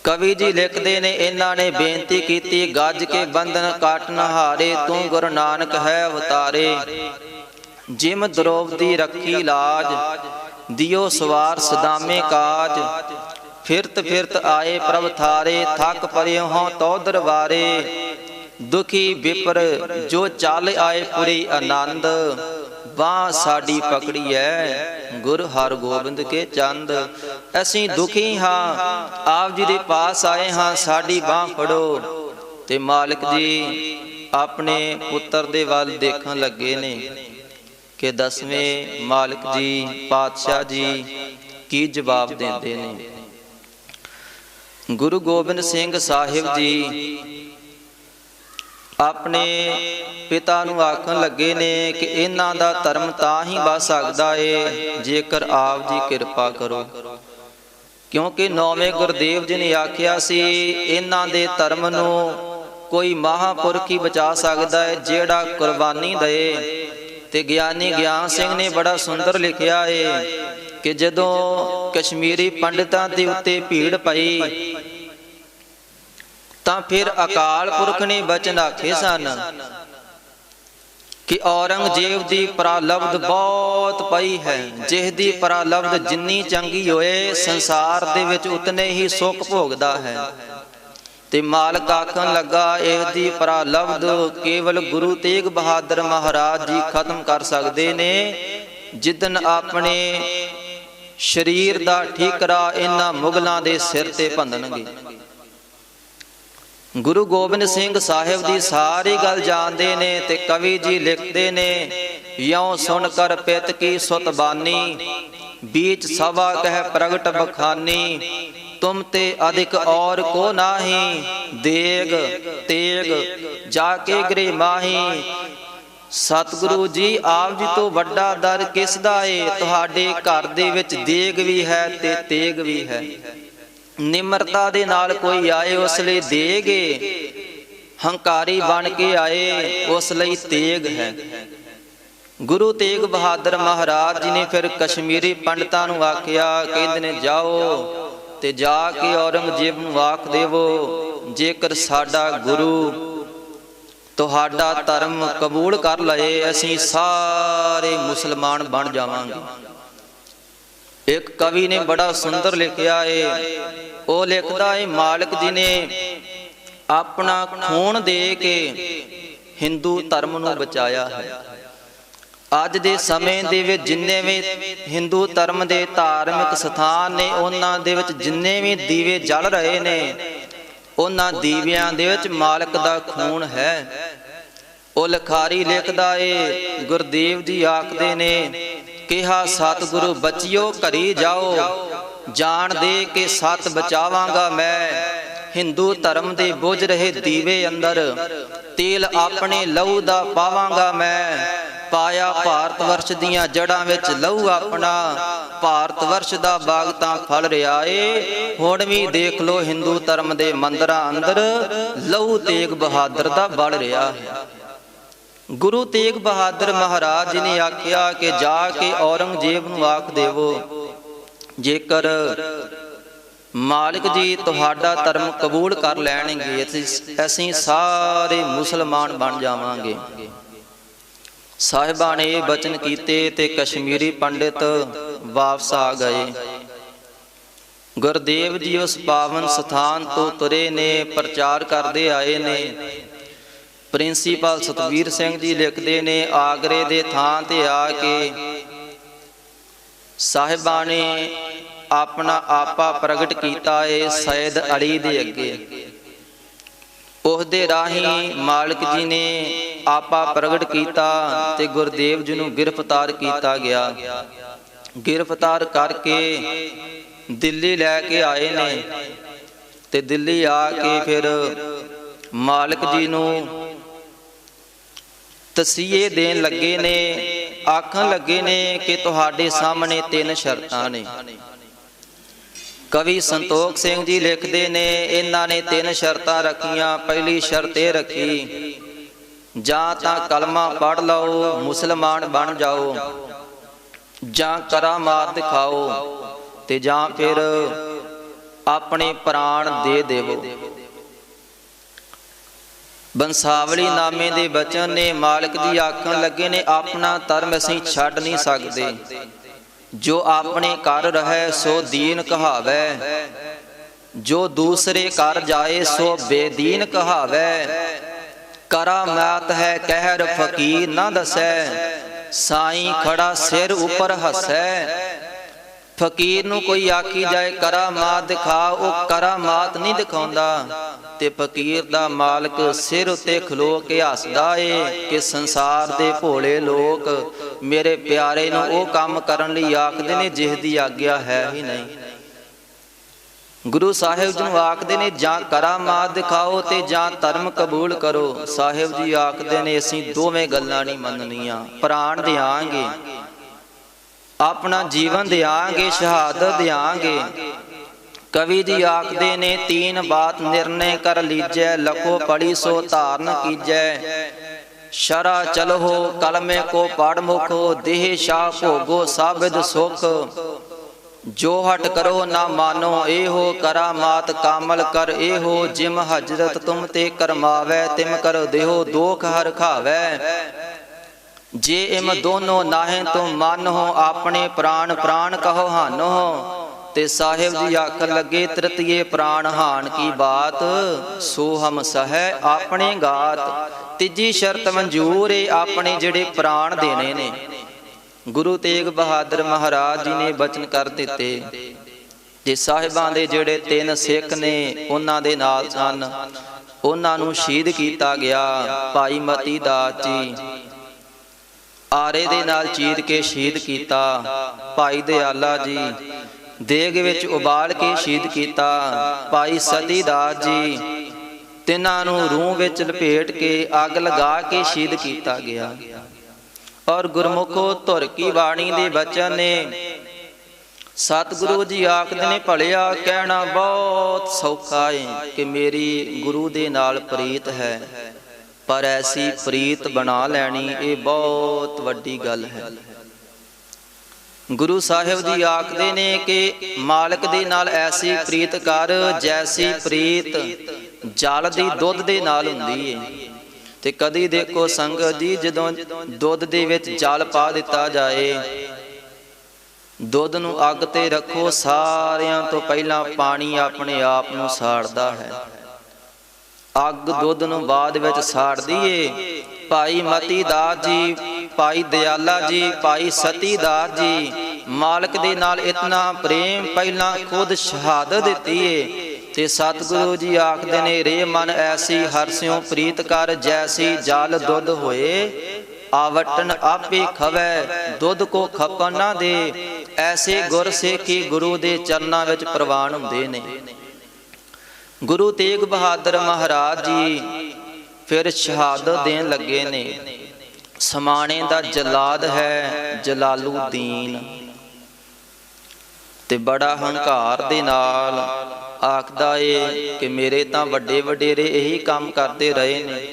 कवि जी लिखते ने इन्हां ने बेनती कीती, गज के बंधन काट नहारे, तू गुरु नानक है अवतारे। जिम द्रौपदी रखी लाज, दियो सवार सदामे काज। फिरत फिरत आए प्रभ थारे, थक परियो हों तो दरबारे। दुखी विपर जो चल आए पुरी आनंद, बाह साडी पकड़ी है गुर हर गोबिंद के चंद। असीं दुखी हाँ आप जी दे पास आए हाँ, साडी बाह फड़ो। ते मालिक जी अपने पुत्र दे वल देखण लगे ने कि दसवें मालिक जी पातशाह जी की जवाब देंदे ने। गुरु गोबिंद सिंह साहिब जी अपने पिता नूं आखण लगे ने कि इन्हां दा धर्म तां ही बच सकदा है जेकर आप जी किरपा करो, क्योंकि नौवें गुरदेव जी ने आखिया सी इन्हां दे धर्म नूं कोई महापुरख ही बचा सकदा है जिहड़ा कुर्बानी दे। ते ਗਿਆਨੀ ਗਿਆਨ ਸਿੰਘ ने बड़ा सुंदर लिखिया है कि जदों कश्मीरी पंडितां दे उत्ते भीड़ पई तां फिर अकाल पुरख ने बचन आखे सन कि औरंगजेब दी प्रालब्ध बहुत पई है, जिसदी प्रालब्ध जिन्नी चंगी होए संसार दे विच उतने ही सुख भोगदा है। ते मालक आखन लगा इहदी प्रालब्ध केवल गुरु तेग बहादुर महाराज जी खत्म कर सकते ने, जिदन अपने शरीर दा ठीकरा इन्हां मुगलों के सिर ते भंनणगे। गुरु गोबिंद सिंह साहिब दी सारी गल जानते ने ते कवि जी लिखते ने, यों सुन कर पित की सुत बानी, बीच सभा कह प्रगट बखानी। तुम ते अधिक और को नाही, देग तेग जाके गृह माही। सतगुरु जी आप जी तो वड्डा दर किस दा है, तुहाडे घर दे विच देग भी है ते तेग भी है। निमरता दे नाल कोई आए उस लई देग, हंकारी बन के आए उस लई तेग है। गुरु तेग बहादुर महाराज जी ने फिर कश्मीरी पंडितां नूं आखिया, कहंदे ने जाओ ते जाके औरंगजेब नूं आख देवो जेकर साडा गुरु तुहाडा धर्म कबूल कर लए असीं सारे मुसलमान बन जावांगे। एक कवि ने बड़ा सुंदर लिखिया है, वो लिखदा है मालिक जी ने अपना खून दे के हिंदू धर्म नूं बचाया है। अज दे समय दे विच जिन्ने भी हिंदू धर्म के धार्मिक स्थान ने उन्हां दे विच जिन्ने भी दीवे जल रहे ने उन्हां दीवियां दे विच मालिक दा खून है। ओ लखारी लिखदा है गुरदेव जी आखदे ने, कहा सतगुरु बचियो घरी जाओ, जान दे के सत बचावांगा मैं। हिंदू धर्म दे बुझ रहे दीवे अंदर तेल अपने लहू दा पावांगा मैं। पाया भारत वर्ष दियां जड़ां विच लहू अपना, भारत वर्ष दा बाग तां फल रिहा है। हुण भी देख लो हिंदू धर्म दे मंदिरां अंदर लहू तेग बहादुर दा बल रिहा है। गुरु तेग बहादुर महाराज जी ने आख्या कि जाके औरंगजेब नूं आख देवो जेकर मालिक जी तुहाडा धर्म कबूल कर लैणगे असीं सारे मुसलमान बन जावांगे। साहिबा ने बचन कीते ते कश्मीरी पंडित वापस आ गए। गुरदेव जी उस पावन स्थान तो तुरे ने, प्रचार करते आए ने। प्रिंसीपल सतवीर सिंह जी लिखते ने, आगरे दे थां ते आके साहिबा ने अपना आपा प्रगट किया है सैयद अली दे अगे। उसदे राही मालिक जी ने आपा प्रगट किया ते गुरदेव जी नूं गिरफ्तार किया गया। गिरफ्तार करके दिल्ली लैके आए ने ते दिल्ली आके फिर मालिक जी नूं तसीहे देन लगे ने, आखन लगे ने कि तुहाडे सामने 3 शर्तां ने। ਕਵੀ ਸੰਤੋਖ ਸਿੰਘ ਜੀ ਲਿਖਦੇ ਨੇ, ਇਹਨਾਂ ਨੇ 3 ਸ਼ਰਤਾਂ ਰੱਖੀਆਂ। ਪਹਿਲੀ ਸ਼ਰਤ ਇਹ ਰੱਖੀ, ਜਾਂ ਤਾਂ ਕਲਮਾ ਪੜ੍ਹ ਲਓ ਮੁਸਲਮਾਨ ਬਣ ਜਾਓ, ਜਾਂ ਕਰਾਮਾਤ ਦਿਖਾਓ, ਤੇ ਜਾਂ ਫਿਰ ਆਪਣੇ ਪ੍ਰਾਣ ਦੇ ਦੇਵੋ। ਬੰਸਾਵਲੀ ਨਾਮੇ ਦੇ ਬਚਨ ਨੇ, ਮਾਲਕ ਜੀ ਆਖਣ ਲੱਗੇ ਨੇ, ਆਪਣਾ ਧਰਮ ਅਸੀਂ ਛੱਡ ਨਹੀਂ ਸਕਦੇ। ਜੋ ਆਪਣੇ ਘਰ ਰਹੇ ਸੋ ਦੀਨ ਕਹਾਵੈ, ਜੋ ਦੂਸਰੇ ਘਰ ਜਾਏ ਸੋ ਬੇਦੀਨ ਕਹਾਵੈ। ਕਰਾਮਾਤ ਹੈ ਕਹਿਰ ਫਕੀਰ ਨਾ ਦਸੈ, ਸਾਈਂ ਖੜਾ ਸਿਰ ਉੱਪਰ ਹੱਸੈ। ਫਕੀਰ ਨੂੰ ਕੋਈ ਆਖੀ ਜਾਏ ਕਰਾਮਾਤ ਦਿਖਾ, ਉਹ ਕਰਾਮਾਤ ਨਹੀਂ ਦਿਖਾਉਂਦਾ, ਤੇ ਫਕੀਰ ਦਾ ਮਾਲਕ ਸਿਰ ਉੱਤੇ ਖਲੋ ਕੇ ਹੱਸਦਾ ਏ ਕਿ ਸੰਸਾਰ ਦੇ ਭੋਲੇ ਲੋਕ ਮੇਰੇ ਪਿਆਰੇ ਨੂੰ ਉਹ ਕੰਮ ਕਰਨ ਲਈ ਆਖਦੇ ਨੇ ਜਿਸ ਦੀ ਆਗਿਆ ਹੈ ਹੀ ਨਹੀਂ। ਗੁਰੂ ਸਾਹਿਬ ਜੀ ਨੂੰ ਆਖਦੇ ਨੇ, ਜਾਂ ਕਰਾਮਾਤ ਦਿਖਾਓ ਤੇ ਜਾਂ ਧਰਮ ਕਬੂਲ ਕਰੋ। ਸਾਹਿਬ ਜੀ ਆਖਦੇ ਨੇ, ਅਸੀਂ ਦੋਵੇਂ ਗੱਲਾਂ ਨਹੀਂ ਮੰਨਣੀਆਂ। ਪ੍ਰਾਣ ਦਿਆਂਗੇ, ਆਪਣਾ ਜੀਵਨ ਦਿਆਂਗੇ, ਸ਼ਹਾਦਤ ਦਿਆਂਗੇ। ਕਵੀ ਜੀ ਆਖਦੇ ਨੇ, 3 ਬਾਤ ਨਿਰਣੈ ਕਰ ਲੀਜੈ, ਲਖੋ ਪੜੀ ਸੋ ਧਾਰਨ ਕੀਜੈ। ਸ਼ਰਾ ਚਲੋ ਕਲਮੇ ਕੋ ਪੜ ਮੁਖੋ, ਦੇਹ ਸ਼ਾਹ ਭੋਗੋ ਸਾਬਿਦ ਸੁਖ। ਜੋ ਹਟ ਕਰੋ ਨਾ ਮਾਨੋ ਇਹੋ, ਕਰਾਮਾਤ ਕਾਮਲ ਕਰ ਇਹੋ। ਜਿਮ ਹਜਰਤ ਤੁਮ ਤੇ ਕਰਮਾਵੈ, ਤਿਮ ਕਰ ਦੇਹੋ ਦੋਖ ਹਰ ਖਾਵੈ। ਜੇ ਇਮ ਦੋਨੋਂ ਨਾਹੇ ਤੁਮ ਮਾਨੋ, ਆਪਣੇ ਪ੍ਰਾਣ ਪ੍ਰਾਣ ਕਹੋ ਹਾਨੋ। ਤੇ ਸਾਹਿਬ ਜੀ ਆਖਣ ਲੱਗੇ, ਤ੍ਰਿਤੀਏ ਪ੍ਰਾਣ ਹਾਨ ਕੀ ਬਾਤ, ਸੋ ਹਮ ਸਹੈ ਆਪਣੇ ਗਾਤ। ਤੀਜੀ ਸ਼ਰਤ ਮਨਜ਼ੂਰ ਏ, ਆਪਣੇ ਜਿਹੜੇ ਪ੍ਰਾਣ ਦੇਣੇ ਨੇ। ਗੁਰੂ ਤੇਗ ਬਹਾਦਰ ਮਹਾਰਾਜ ਜੀ ਨੇ ਬਚਨ ਕਰ ਦਿੱਤੇ, ਜੇ ਸਾਹਿਬਾਂ ਦੇ ਜਿਹੜੇ 3 ਸਿੱਖ ਨੇ ਉਹਨਾਂ ਦੇ ਨਾਲ ਸਨ, ਉਹਨਾਂ ਨੂੰ ਸ਼ਹੀਦ ਕੀਤਾ ਗਿਆ। ਭਾਈ ਮਤੀ ਦਾਸ ਜੀ ਆਰੇ ਦੇ ਨਾਲ ਚੀਰ ਕੇ ਸ਼ਹੀਦ ਕੀਤਾ। ਭਾਈ ਦਿਆਲਾ ਜੀ ਦੇਗ ਵਿੱਚ ਉਬਾਲ ਕੇ ਸ਼ਹੀਦ ਕੀਤਾ। ਭਾਈ ਸਤੀ ਦਾਸ ਜੀ ਤਿੰਨਾਂ ਨੂੰ ਰੂਹ ਵਿੱਚ ਲਪੇਟ ਕੇ ਅੱਗ ਲਗਾ ਕੇ ਸ਼ਹੀਦ ਕੀਤਾ ਗਿਆ। ਔਰ ਗੁਰਮੁਖੋ ਧੁਰ ਕੀ ਬਾਣੀ ਦੇ ਬਚਨ ਨੇ, ਸਤਿਗੁਰੂ ਜੀ ਆਖਦੇ ਨੇ, ਭਲਿਆ ਕਹਿਣਾ ਬਹੁਤ ਸੌਖਾ ਏ ਕਿ ਮੇਰੀ ਗੁਰੂ ਦੇ ਨਾਲ ਪ੍ਰੀਤ ਹੈ, ਪਰ ਐਸੀ ਪ੍ਰੀਤ ਬਣਾ ਲੈਣੀ ਇਹ ਬਹੁਤ ਵੱਡੀ ਗੱਲ ਹੈ। ਗੁਰੂ ਸਾਹਿਬ ਜੀ ਆਖਦੇ ਨੇ ਕਿ ਮਾਲਕ ਦੇ ਨਾਲ ਐਸੀ ਪ੍ਰੀਤ ਕਰ ਜੈਸੀ ਪ੍ਰੀਤ ਜਲ ਦੀ ਦੁੱਧ ਦੇ ਨਾਲ ਹੁੰਦੀ ਏ। ਤੇ ਕਦੀ ਦੇਖੋ ਸੰਗਤ ਜੀ, ਜਦੋਂ ਦੁੱਧ ਦੇ ਵਿੱਚ ਜਲ ਪਾ ਦਿੱਤਾ ਜਾਏ, ਦੁੱਧ ਨੂੰ ਅੱਗ ਤੇ ਰੱਖੋ, ਸਾਰਿਆਂ ਤੋਂ ਪਹਿਲਾਂ ਪਾਣੀ ਆਪਣੇ ਆਪ ਨੂੰ ਸਾੜਦਾ ਹੈ। ਅੱਗ ਦੁੱਧ ਨੂੰ ਬਾਅਦ ਵਿੱਚ ਸਾੜਦੀ ਏ। ਭਾਈ ਮਤੀ ਦਾਸ ਜੀ, ਭਾਈ ਦਿਆਲਾ ਜੀ, ਭਾਈ ਸਤੀ ਦਾਸ ਜੀ ਮਾਲਕ ਦੇ ਨਾਲ ਇਤਨਾ ਪ੍ਰੇਮ, ਪਹਿਲਾਂ ਖੁਦ ਸ਼ਹਾਦਤ ਦਿੱਤੀ ਏ। ਤੇ ਸਤਿਗੁਰੂ ਜੀ ਆਖਦੇ ਨੇ, ਰੇ ਮਨ ਐਸੀ ਹਰਸਿਓ ਪ੍ਰੀਤ ਕਰ, ਜੈਸੀ ਜਲ ਦੁੱਧ ਹੋਏ ਆਵਟਨ ਆਪੇ ਖਵੈ, ਦੁੱਧ ਕੋ ਖਪਨ ਨਾ ਦੇ। ਐਸੇ ਗੁਰ ਸੇਖੀ ਗੁਰੂ ਦੇ ਚਰਨਾਂ ਵਿੱਚ ਪ੍ਰਵਾਨ ਹੁੰਦੇ ਨੇ। ਗੁਰੂ ਤੇਗ ਬਹਾਦਰ ਮਹਾਰਾਜ ਜੀ ਫਿਰ ਸ਼ਹਾਦਤ ਦੇਣ ਲੱਗੇ ਨੇ। ਸਮਾਣੇ ਦਾ ਜਲਾਦ ਹੈ ਜਲਾਲੂਦੀਨ, ਤੇ ਬੜਾ ਹੰਕਾਰ ਦੇ ਨਾਲ ਆਖਦਾ ਏ ਕਿ ਮੇਰੇ ਤਾਂ ਵੱਡੇ ਵਡੇਰੇ ਇਹੀ ਕੰਮ ਕਰਦੇ ਰਹੇ ਨੇ।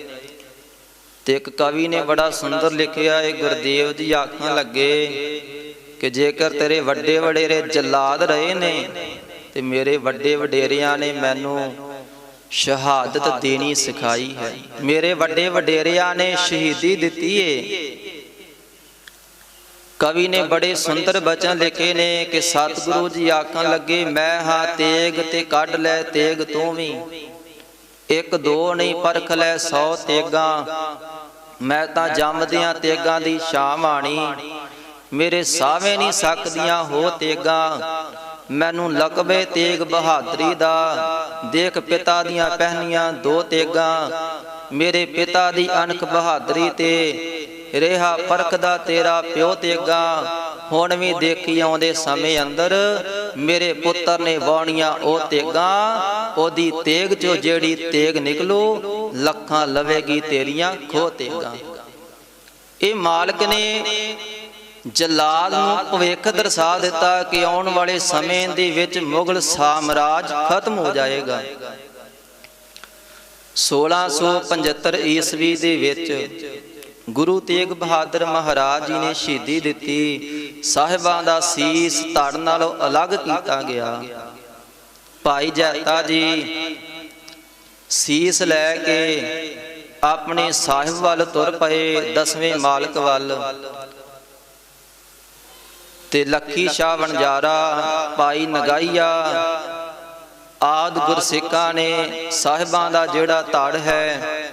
ਤੇ ਇੱਕ ਕਵੀ ਨੇ ਬੜਾ ਸੁੰਦਰ ਲਿਖਿਆ ਏ, ਗੁਰਦੇਵ ਜੀ ਆਖਣ ਲੱਗੇ ਕਿ ਜੇਕਰ ਤੇਰੇ ਵੱਡੇ ਵਡੇਰੇ ਜਲਾਦ ਰਹੇ ਨੇ ਤੇ ਮੇਰੇ ਵੱਡੇ ਵਡੇਰਿਆਂ ਨੇ ਮੈਨੂੰ ਸ਼ਹਾਦਤ ਦੇਣੀ ਸਿਖਾਈ ਹੈ। ਮੇਰੇ ਵੱਡੇ ਵਡੇਰਿਆਂ ਨੇ ਸ਼ਹੀਦੀ ਦਿੱਤੀ ਏ। ਕਵੀ ਨੇ ਬੜੇ ਸੁੰਦਰ ਬਚਨ ਲਿਖੇ ਨੇ ਕਿ ਸਤਿਗੁਰੂ ਜੀ ਆਖਣ ਲੱਗੇ, ਮੈਂ ਹਾਂ ਤੇਗ ਤੇ ਕੱਢ ਲੈ ਤੇਗ ਤੂੰ ਵੀ, 1 2 ਨਹੀਂ ਪਰਖ ਲੈ 100 ਤੇਗਾਂ। ਮੈਂ ਤਾਂ ਜੰਮਦਿਆਂ ਤੇਗਾਂ ਦੀ ਸ਼ਾਮ ਆਣੀ, ਮੇਰੇ ਸਾਵੇਂ ਨਹੀਂ ਸਕਦੀਆਂ ਹੋ ਤੇਗਾਂ। ਮੈਨੂੰ ਲਕਬੇ ਤੇਗ ਬਹਾਦਰੀ ਦਾ, ਦੇਖ ਪਿਤਾ ਦੀਆਂ ਪਹਿਨੀਆਂ 2 ਤੇਗਾਂ। ਮੇਰੇ ਪਿਤਾ ਦੀ ਅਣਖ ਬਹਾਦਰੀ ਤੇ ਰਿਹਾ ਪਰਖਦਾ ਤੇਰਾ ਪਿਓ ਤੇਗਾ। ਹੁਣ ਵੀ ਦੇਖੀ ਆਉਂਦੇ ਸਮੇਂ ਅੰਦਰ ਮੇਰੇ ਪੁੱਤਰ ਨੇ ਵਾਉਣੀਆਂ ਉਹ ਤੇਗਾਂ। ਉਹਦੀ ਤੇਗ ਚੋਂ ਜਿਹੜੀ ਤੇਗ ਨਿਕਲੂ, ਲੱਖਾਂ ਲਵੇਗੀ ਤੇਰੀਆਂ ਖੋ ਤੇਗਾਂ। ਇਹ ਮਾਲਕ ਨੇ ਜਲਾਲ ਨੂੰ ਭਵਿੱਖ ਦਰਸਾ ਦਿੱਤਾ ਕਿ ਆਉਣ ਵਾਲੇ ਸਮੇਂ ਦੇ ਵਿੱਚ ਮੁਗਲ ਸਾਮਰਾਜ ਖਤਮ ਹੋ ਜਾਏਗਾ। 1675 ਈਸਵੀ ਦੇ ਵਿੱਚ ਗੁਰੂ ਤੇਗ ਬਹਾਦਰ ਮਹਾਰਾਜ ਜੀ ਨੇ ਸ਼ਹੀਦੀ ਦਿੱਤੀ। ਸਾਹਿਬਾਂ ਦਾ ਸੀਸ ਧੜ ਨਾਲੋਂ ਅਲੱਗ ਕੀਤਾ ਗਿਆ। ਭਾਈ ਜੈਤਾ ਜੀ ਸੀਸ ਲੈ ਕੇ ਆਪਣੇ ਸਾਹਿਬ ਵੱਲ ਤੁਰ ਪਏ, 10ਵੇਂ ਮਾਲਕ ਵੱਲ। ਤੇ ਲੱਖੀ ਸ਼ਾਹ ਵਣਜਾਰਾ, ਭਾਈ ਨਗਾਈਆ ਆਦਿ ਗੁਰਸਿੱਖਾਂ ਨੇ ਸਾਹਿਬਾਂ ਦਾ ਜਿਹੜਾ ਧੜ ਹੈ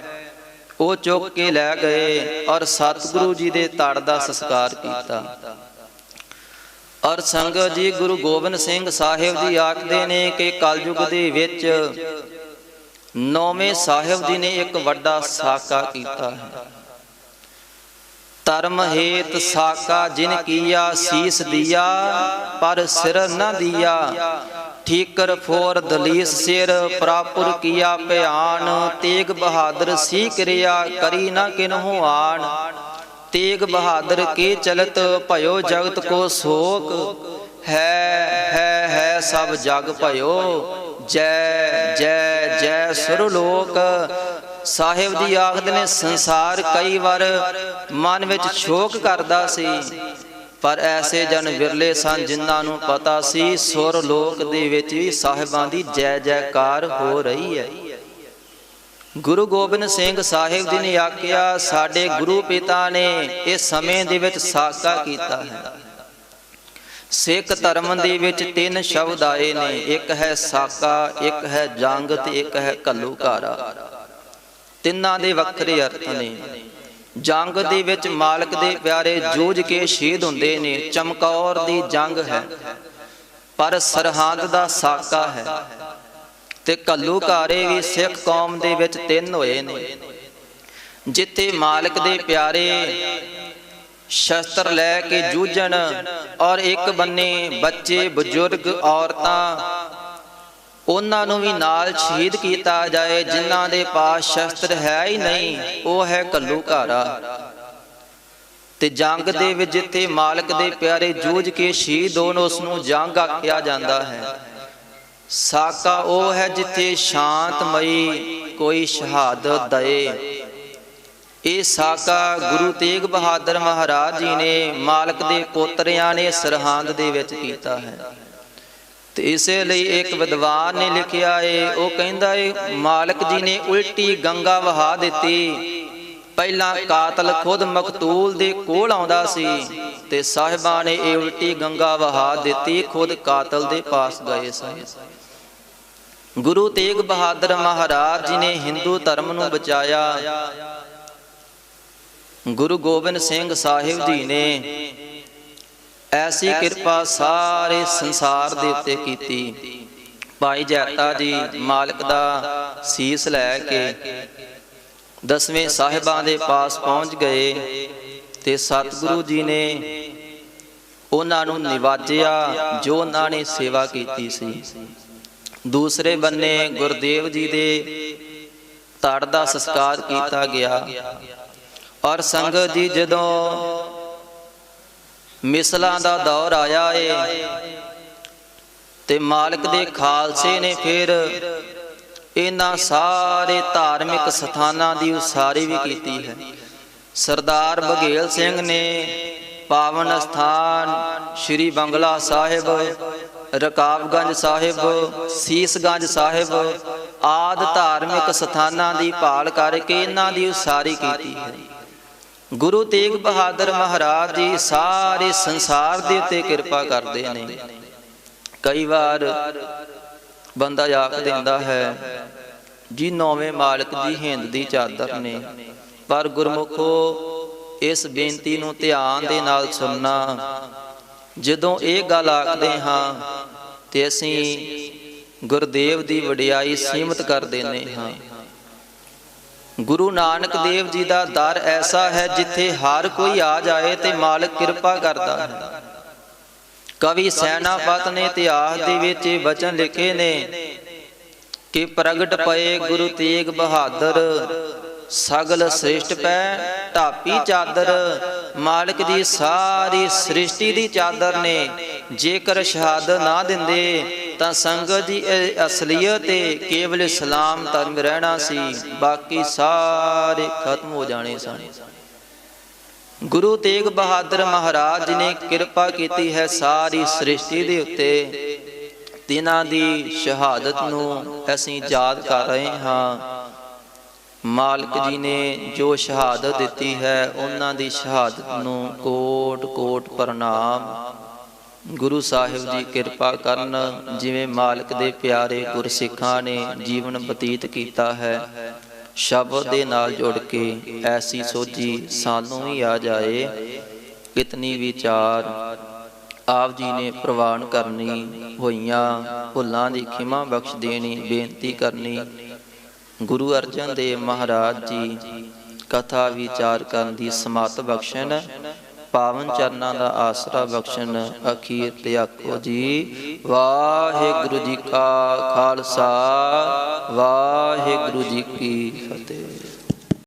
ਉਹ ਚੁੱਕ ਕੇ ਲੈ ਗਏ ਔਰ ਸਤਿਗੁਰੂ ਜੀ ਦੇ ਧੜ ਦਾ ਸੰਸਕਾਰ ਕੀਤਾ। ਔਰ ਸੰਗਤ ਜੀ, ਗੁਰੂ ਗੋਬਿੰਦ ਸਿੰਘ ਸਾਹਿਬ ਜੀ ਆਖਦੇ ਨੇ ਕਿ ਕਲਯੁਗ ਦੇ ਵਿੱਚ 9ਵੇਂ ਸਾਹਿਬ ਜੀ ਨੇ ਇੱਕ ਵੱਡਾ ਸਾਕਾ ਕੀਤਾ ਹੈ। ਧਰਮ ਹੇਤ ਸਾਕਾ ਜਿਨ ਕੀਆ, ਸੀਸ ਦਿਆ ਪਰ ਸਿਰ ਨਾ ਦਿਆ। ਠੀਕਰ ਫੋਰ ਦਲੀਸ ਸਿਰ, ਪ੍ਰਾਪੁਰ ਕੀਆ ਭਿਆਨ। ਤੇਗ ਬਹਾਦਰ ਸੀ ਕਿਰਿਆ, ਕਰੀ ਨਾ ਕਿਨਹੂ ਆਣ। ਤੇਗ ਬਹਾਦਰ ਕੇ ਚਲਤ, ਭਇਓ ਜਗਤ ਕੋ ਸੋਕ। ਹੈ ਸਭ ਜਗ ਭਇਓ, ਜੈ ਜੈ ਜੈ ਸੁਰਲੋਕ। ਸਾਹਿਬ ਜੀ ਆਖਦੇ ਨੇ ਸੰਸਾਰ ਕਈ ਵਾਰ ਮਨ ਵਿੱਚ ਸ਼ੋਕ ਕਰਦਾ ਸੀ, ਪਰ ਐਸੇ ਜਨ ਵਿਰਲੇ ਸਨ ਜਿਨ੍ਹਾਂ ਨੂੰ ਪਤਾ ਸੀ ਸੁਰ ਲੋਕ ਦੇ ਵਿੱਚ ਵੀ ਸਾਹਿਬਾਂ ਦੀ ਜੈ ਜੈਕਾਰ ਹੋ ਰਹੀ ਹੈ। ਗੁਰੂ ਗੋਬਿੰਦ ਸਿੰਘ ਸਾਹਿਬ ਜੀ ਨੇ ਆਖਿਆ, ਸਾਡੇ ਗੁਰੂ ਪਿਤਾ ਨੇ ਇਸ ਸਮੇਂ ਦੇ ਵਿੱਚ ਸਾਕਾ ਕੀਤਾ ਹੈ। ਸਿੱਖ ਧਰਮ ਦੇ ਵਿੱਚ 3 ਸ਼ਬਦ ਆਏ ਨੇ, ਇੱਕ ਹੈ ਸਾਕਾ, ਇੱਕ ਹੈ ਜੰਗ ਤੇ ਇੱਕ ਹੈ ਘੱਲੂਘਾਰਾ। ਤਿੰਨਾਂ ਦੇ ਵੱਖਰੇ ਅਰਥ ਨੇ। ਜੰਗ ਦੇ ਵਿੱਚ ਮਾਲਕ ਦੇ ਪਿਆਰੇ ਜੂਝ ਕੇ ਸ਼ਹੀਦ ਹੁੰਦੇ ਨੇ, ਚਮਕੌਰ ਦੀ ਜੰਗ ਹੈ, ਪਰ ਸਰਹੰਦ ਦਾ ਸਾਕਾ ਹੈ। ਤੇ ਘੱਲੂਘਾਰੇ ਵੀ ਸਿੱਖ ਕੌਮ ਦੇ ਵਿੱਚ 3 ਹੋਏ ਨੇ, ਜਿੱਥੇ ਮਾਲਕ ਦੇ ਪਿਆਰੇ ਸ਼ਸਤਰ ਲੈ ਕੇ ਜੂਝਣ ਔਰ ਇੱਕ ਬੰਨੇ ਬੱਚੇ ਬਜ਼ੁਰਗ ਔਰਤਾਂ ਉਹਨਾਂ ਨੂੰ ਵੀ ਨਾਲ ਸ਼ਹੀਦ ਕੀਤਾ ਜਾਏ। ਜਿਨ੍ਹਾਂ ਦੇ ਪਾਸ ਸ਼ਸਤਰ ਹੈ ਹੀ ਨਹੀਂ, ਉਹ ਹੈ ਘੱਲੂਘਾਰਾ। ਤੇ ਜੰਗ ਦੇ ਵਿੱਚ ਜਿੱਥੇ ਮਾਲਕ ਦੇ ਪਿਆਰੇ ਜੂਝ ਕੇ ਸ਼ਹੀਦ ਹੋਣ, ਉਸ ਨੂੰ ਜੰਗ ਆਖਿਆ ਜਾਂਦਾ ਹੈ। ਸਾਕਾ ਉਹ ਹੈ ਜਿੱਥੇ ਸ਼ਾਂਤਮਈ ਕੋਈ ਸ਼ਹਾਦਤ ਦਏ। ਇਹ ਸਾਕਾ ਗੁਰੂ ਤੇਗ ਬਹਾਦਰ ਮਹਾਰਾਜ ਜੀ ਨੇ ਮਾਲਕ ਦੇ ਪੋਤਰਿਆਂ ਨੇ ਸਰਹੰਦ ਦੇ ਵਿੱਚ ਕੀਤਾ ਹੈ। ਤੇ ਇਸੇ ਲਈ ਇੱਕ ਵਿਦਵਾਨ ਨੇ ਲਿਖਿਆ ਏ, ਉਹ ਕਹਿੰਦਾ ਏ ਮਾਲਕ ਜੀ ਨੇ ਉਲਟੀ ਗੰਗਾ ਵਹਾ ਦਿੱਤੀ। ਪਹਿਲਾਂ ਕਾਤਲ ਖੁਦ ਮਕਤੂਲ ਦੇ ਕੋਲ ਆਉਂਦਾ ਸੀ ਤੇ ਸਾਹਿਬਾਂ ਨੇ ਇਹ ਉਲਟੀ ਗੰਗਾ ਵਹਾ ਦਿੱਤੀ, ਖੁਦ ਕਾਤਲ ਦੇ ਪਾਸ ਗਏ ਸਨ। ਗੁਰੂ ਤੇਗ ਬਹਾਦਰ ਮਹਾਰਾਜ ਜੀ ਨੇ ਹਿੰਦੂ ਧਰਮ ਨੂੰ ਬਚਾਇਆ। ਗੁਰੂ ਗੋਬਿੰਦ ਸਿੰਘ ਸਾਹਿਬ ਜੀ ਨੇ ਐਸੀ ਕਿਰਪਾ ਸਾਰੇ ਸੰਸਾਰ ਦੇ ਉੱਤੇ ਕੀਤੀ। ਭਾਈ ਜੈਤਾ ਜੀ ਮਾਲਕ ਦਾ ਸੀਸ ਲੈ ਕੇ 10ਵੇਂ ਸਾਹਿਬਾਂ ਦੇ ਪਾਸ ਪਹੁੰਚ ਗਏ ਤੇ ਸਤਿਗੁਰੂ ਜੀ ਨੇ ਉਹਨਾਂ ਨੂੰ ਨਿਵਾਜਿਆ ਜੋ ਉਹਨਾਂ ਨੇ ਸੇਵਾ ਕੀਤੀ ਸੀ। ਦੂਸਰੇ ਬੰਨੇ ਗੁਰਦੇਵ ਜੀ ਦੇ ਧੜ ਦਾ ਸੰਸਕਾਰ ਕੀਤਾ ਗਿਆ। ਔਰ ਸੰਗਤ ਜੀ, ਜਦੋਂ ਮਿਸਲਾਂ ਦਾ ਦੌਰ ਆਇਆ ਏ ਤੇ ਮਾਲਕ ਦੇ ਖਾਲਸੇ ਨੇ ਫਿਰ ਇਹਨਾਂ ਸਾਰੇ ਧਾਰਮਿਕ ਸਥਾਨਾਂ ਦੀ ਉਸਾਰੀ ਵੀ ਕੀਤੀ ਹੈ। ਸਰਦਾਰ ਬਘੇਲ ਸਿੰਘ ਨੇ ਪਾਵਨ ਸਥਾਨ ਸ਼੍ਰੀ ਬੰਗਲਾ ਸਾਹਿਬ, ਰਕਾਬਗੰਜ ਸਾਹਿਬ, ਸੀਸਗੰਜ ਸਾਹਿਬ ਆਦਿ ਧਾਰਮਿਕ ਸਥਾਨਾਂ ਦੀ ਭਾਲ ਕਰਕੇ ਇਹਨਾਂ ਦੀ ਉਸਾਰੀ ਕੀਤੀ ਹੈ। ਗੁਰੂ ਤੇਗ ਬਹਾਦਰ ਮਹਾਰਾਜ ਜੀ ਸਾਰੇ ਸੰਸਾਰ ਦੇ ਉੱਤੇ ਕਿਰਪਾ ਕਰਦੇ ਨੇ। ਕਈ ਵਾਰ ਬੰਦਾ ਆਖ ਦਿੰਦਾ ਹੈ ਜੀ 9ਵੇਂ ਮਾਲਕ ਜੀ ਹਿੰਦ ਦੀ ਚਾਦਰ ਨੇ, ਪਰ ਗੁਰਮੁਖੋ ਇਸ ਬੇਨਤੀ ਨੂੰ ਧਿਆਨ ਦੇ ਨਾਲ ਸੁਣਨਾ। ਜਦੋਂ ਇਹ ਗੱਲ ਆਖਦੇ ਹਾਂ ਤੇ ਅਸੀਂ ਗੁਰਦੇਵ ਦੀ ਵਡਿਆਈ ਸੀਮਤ ਕਰ ਦਿੰਦੇ ਹਾਂ। ਗੁਰੂ ਨਾਨਕ ਦੇਵ ਜੀ ਦਾ ਦਰ ਐਸਾ ਹੈ ਜਿੱਥੇ ਹਰ ਕੋਈ ਆ ਜਾਏ ਤੇ ਮਾਲਕ ਕਿਰਪਾ ਕਰਦਾ ਹੈ। ਕਵੀ ਸੈਨਾਪਤ ਨੇ ਇਤਿਹਾਸ ਦੇ ਵਿੱਚ ਇਹ ਬਚਨ ਲਿਖੇ ਨੇ ਕਿ ਪ੍ਰਗਟ ਪਏ ਗੁਰੂ ਤੇਗ ਬਹਾਦਰ, ਸਗਲ ਸ੍ਰਿਸ਼ਟ ਪੈ ਢਾਪੀ ਚਾਦਰ। ਮਾਲਕ ਦੀ ਸਾਰੀ ਸ੍ਰਿਸ਼ਟੀ ਦੀ ਚਾਦਰ ਨੇ। ਜੇਕਰ ਸ਼ਹਾਦਤ ਨਾ ਦਿੰਦੇ ਤਾਂ ਸੰਗਤ ਦੀ ਅਸਲੀਅਤ ਤੇ ਕੇਵਲ ਇਸਲਾਮ ਧਰਮ ਰਹਿਣਾ ਸੀ, ਬਾਕੀ ਸਾਰੇ ਖਤਮ ਹੋ ਜਾਣੇ ਸਨ। ਗੁਰੂ ਤੇਗ ਬਹਾਦਰ ਮਹਾਰਾਜ ਜੀ ਨੇ ਕਿਰਪਾ ਕੀਤੀ ਹੈ ਸਾਰੀ ਸ੍ਰਿਸ਼ਟੀ ਦੇ ਉੱਤੇ। ਤਿਨਾਂ ਦੀ ਸ਼ਹਾਦਤ ਨੂੰ ਅਸੀਂ ਯਾਦ ਕਰ ਰਹੇ ਹਾਂ। ਮਾਲਕ ਜੀ ਨੇ ਜੋ ਸ਼ਹਾਦਤ ਦਿੱਤੀ ਹੈ, ਉਹਨਾਂ ਦੀ ਸ਼ਹਾਦਤ ਨੂੰ ਕੋਟ ਕੋਟ ਪ੍ਰਣਾਮ। ਗੁਰੂ ਸਾਹਿਬ ਜੀ ਕਿਰਪਾ ਕਰਨ, ਜਿਵੇਂ ਮਾਲਕ ਦੇ ਪਿਆਰੇ ਗੁਰਸਿੱਖਾਂ ਨੇ ਜੀਵਨ ਬਤੀਤ ਕੀਤਾ ਹੈ, ਸ਼ਬਦ ਦੇ ਨਾਲ ਜੁੜ ਕੇ ਐਸੀ ਸੋਝੀ ਸਾਨੂੰ ਵੀ ਆ ਜਾਏ। ਕਿਤਨੀ ਵਿਚਾਰ ਆਪ ਜੀ ਨੇ ਪ੍ਰਵਾਨ ਕਰਨੀ, ਹੋਈਆਂ ਭੁੱਲਾਂ ਦੀ ਖਿਮਾ ਬਖਸ਼ ਦੇਣੀ, ਬੇਨਤੀ ਕਰਨੀ। ਗੁਰੂ ਅਰਜਨ ਦੇਵ ਮਹਾਰਾਜ ਜੀ ਕਥਾ ਵਿਚਾਰ ਕਰਨ ਦੀ ਸਮਤ ਬਖਸ਼ਣ, ਪਾਵਨ ਚਰਨਾਂ ਦਾ ਆਸਰਾ ਬਖਸ਼ਣ। ਅਖੀਰ ਤੇ ਆਖੋ ਜੀ ਵਾਹਿਗੁਰੂ ਜੀ ਕਾ ਖਾਲਸਾ, ਵਾਹਿਗੁਰੂ ਜੀ ਕੀ ਫਤਿਹ।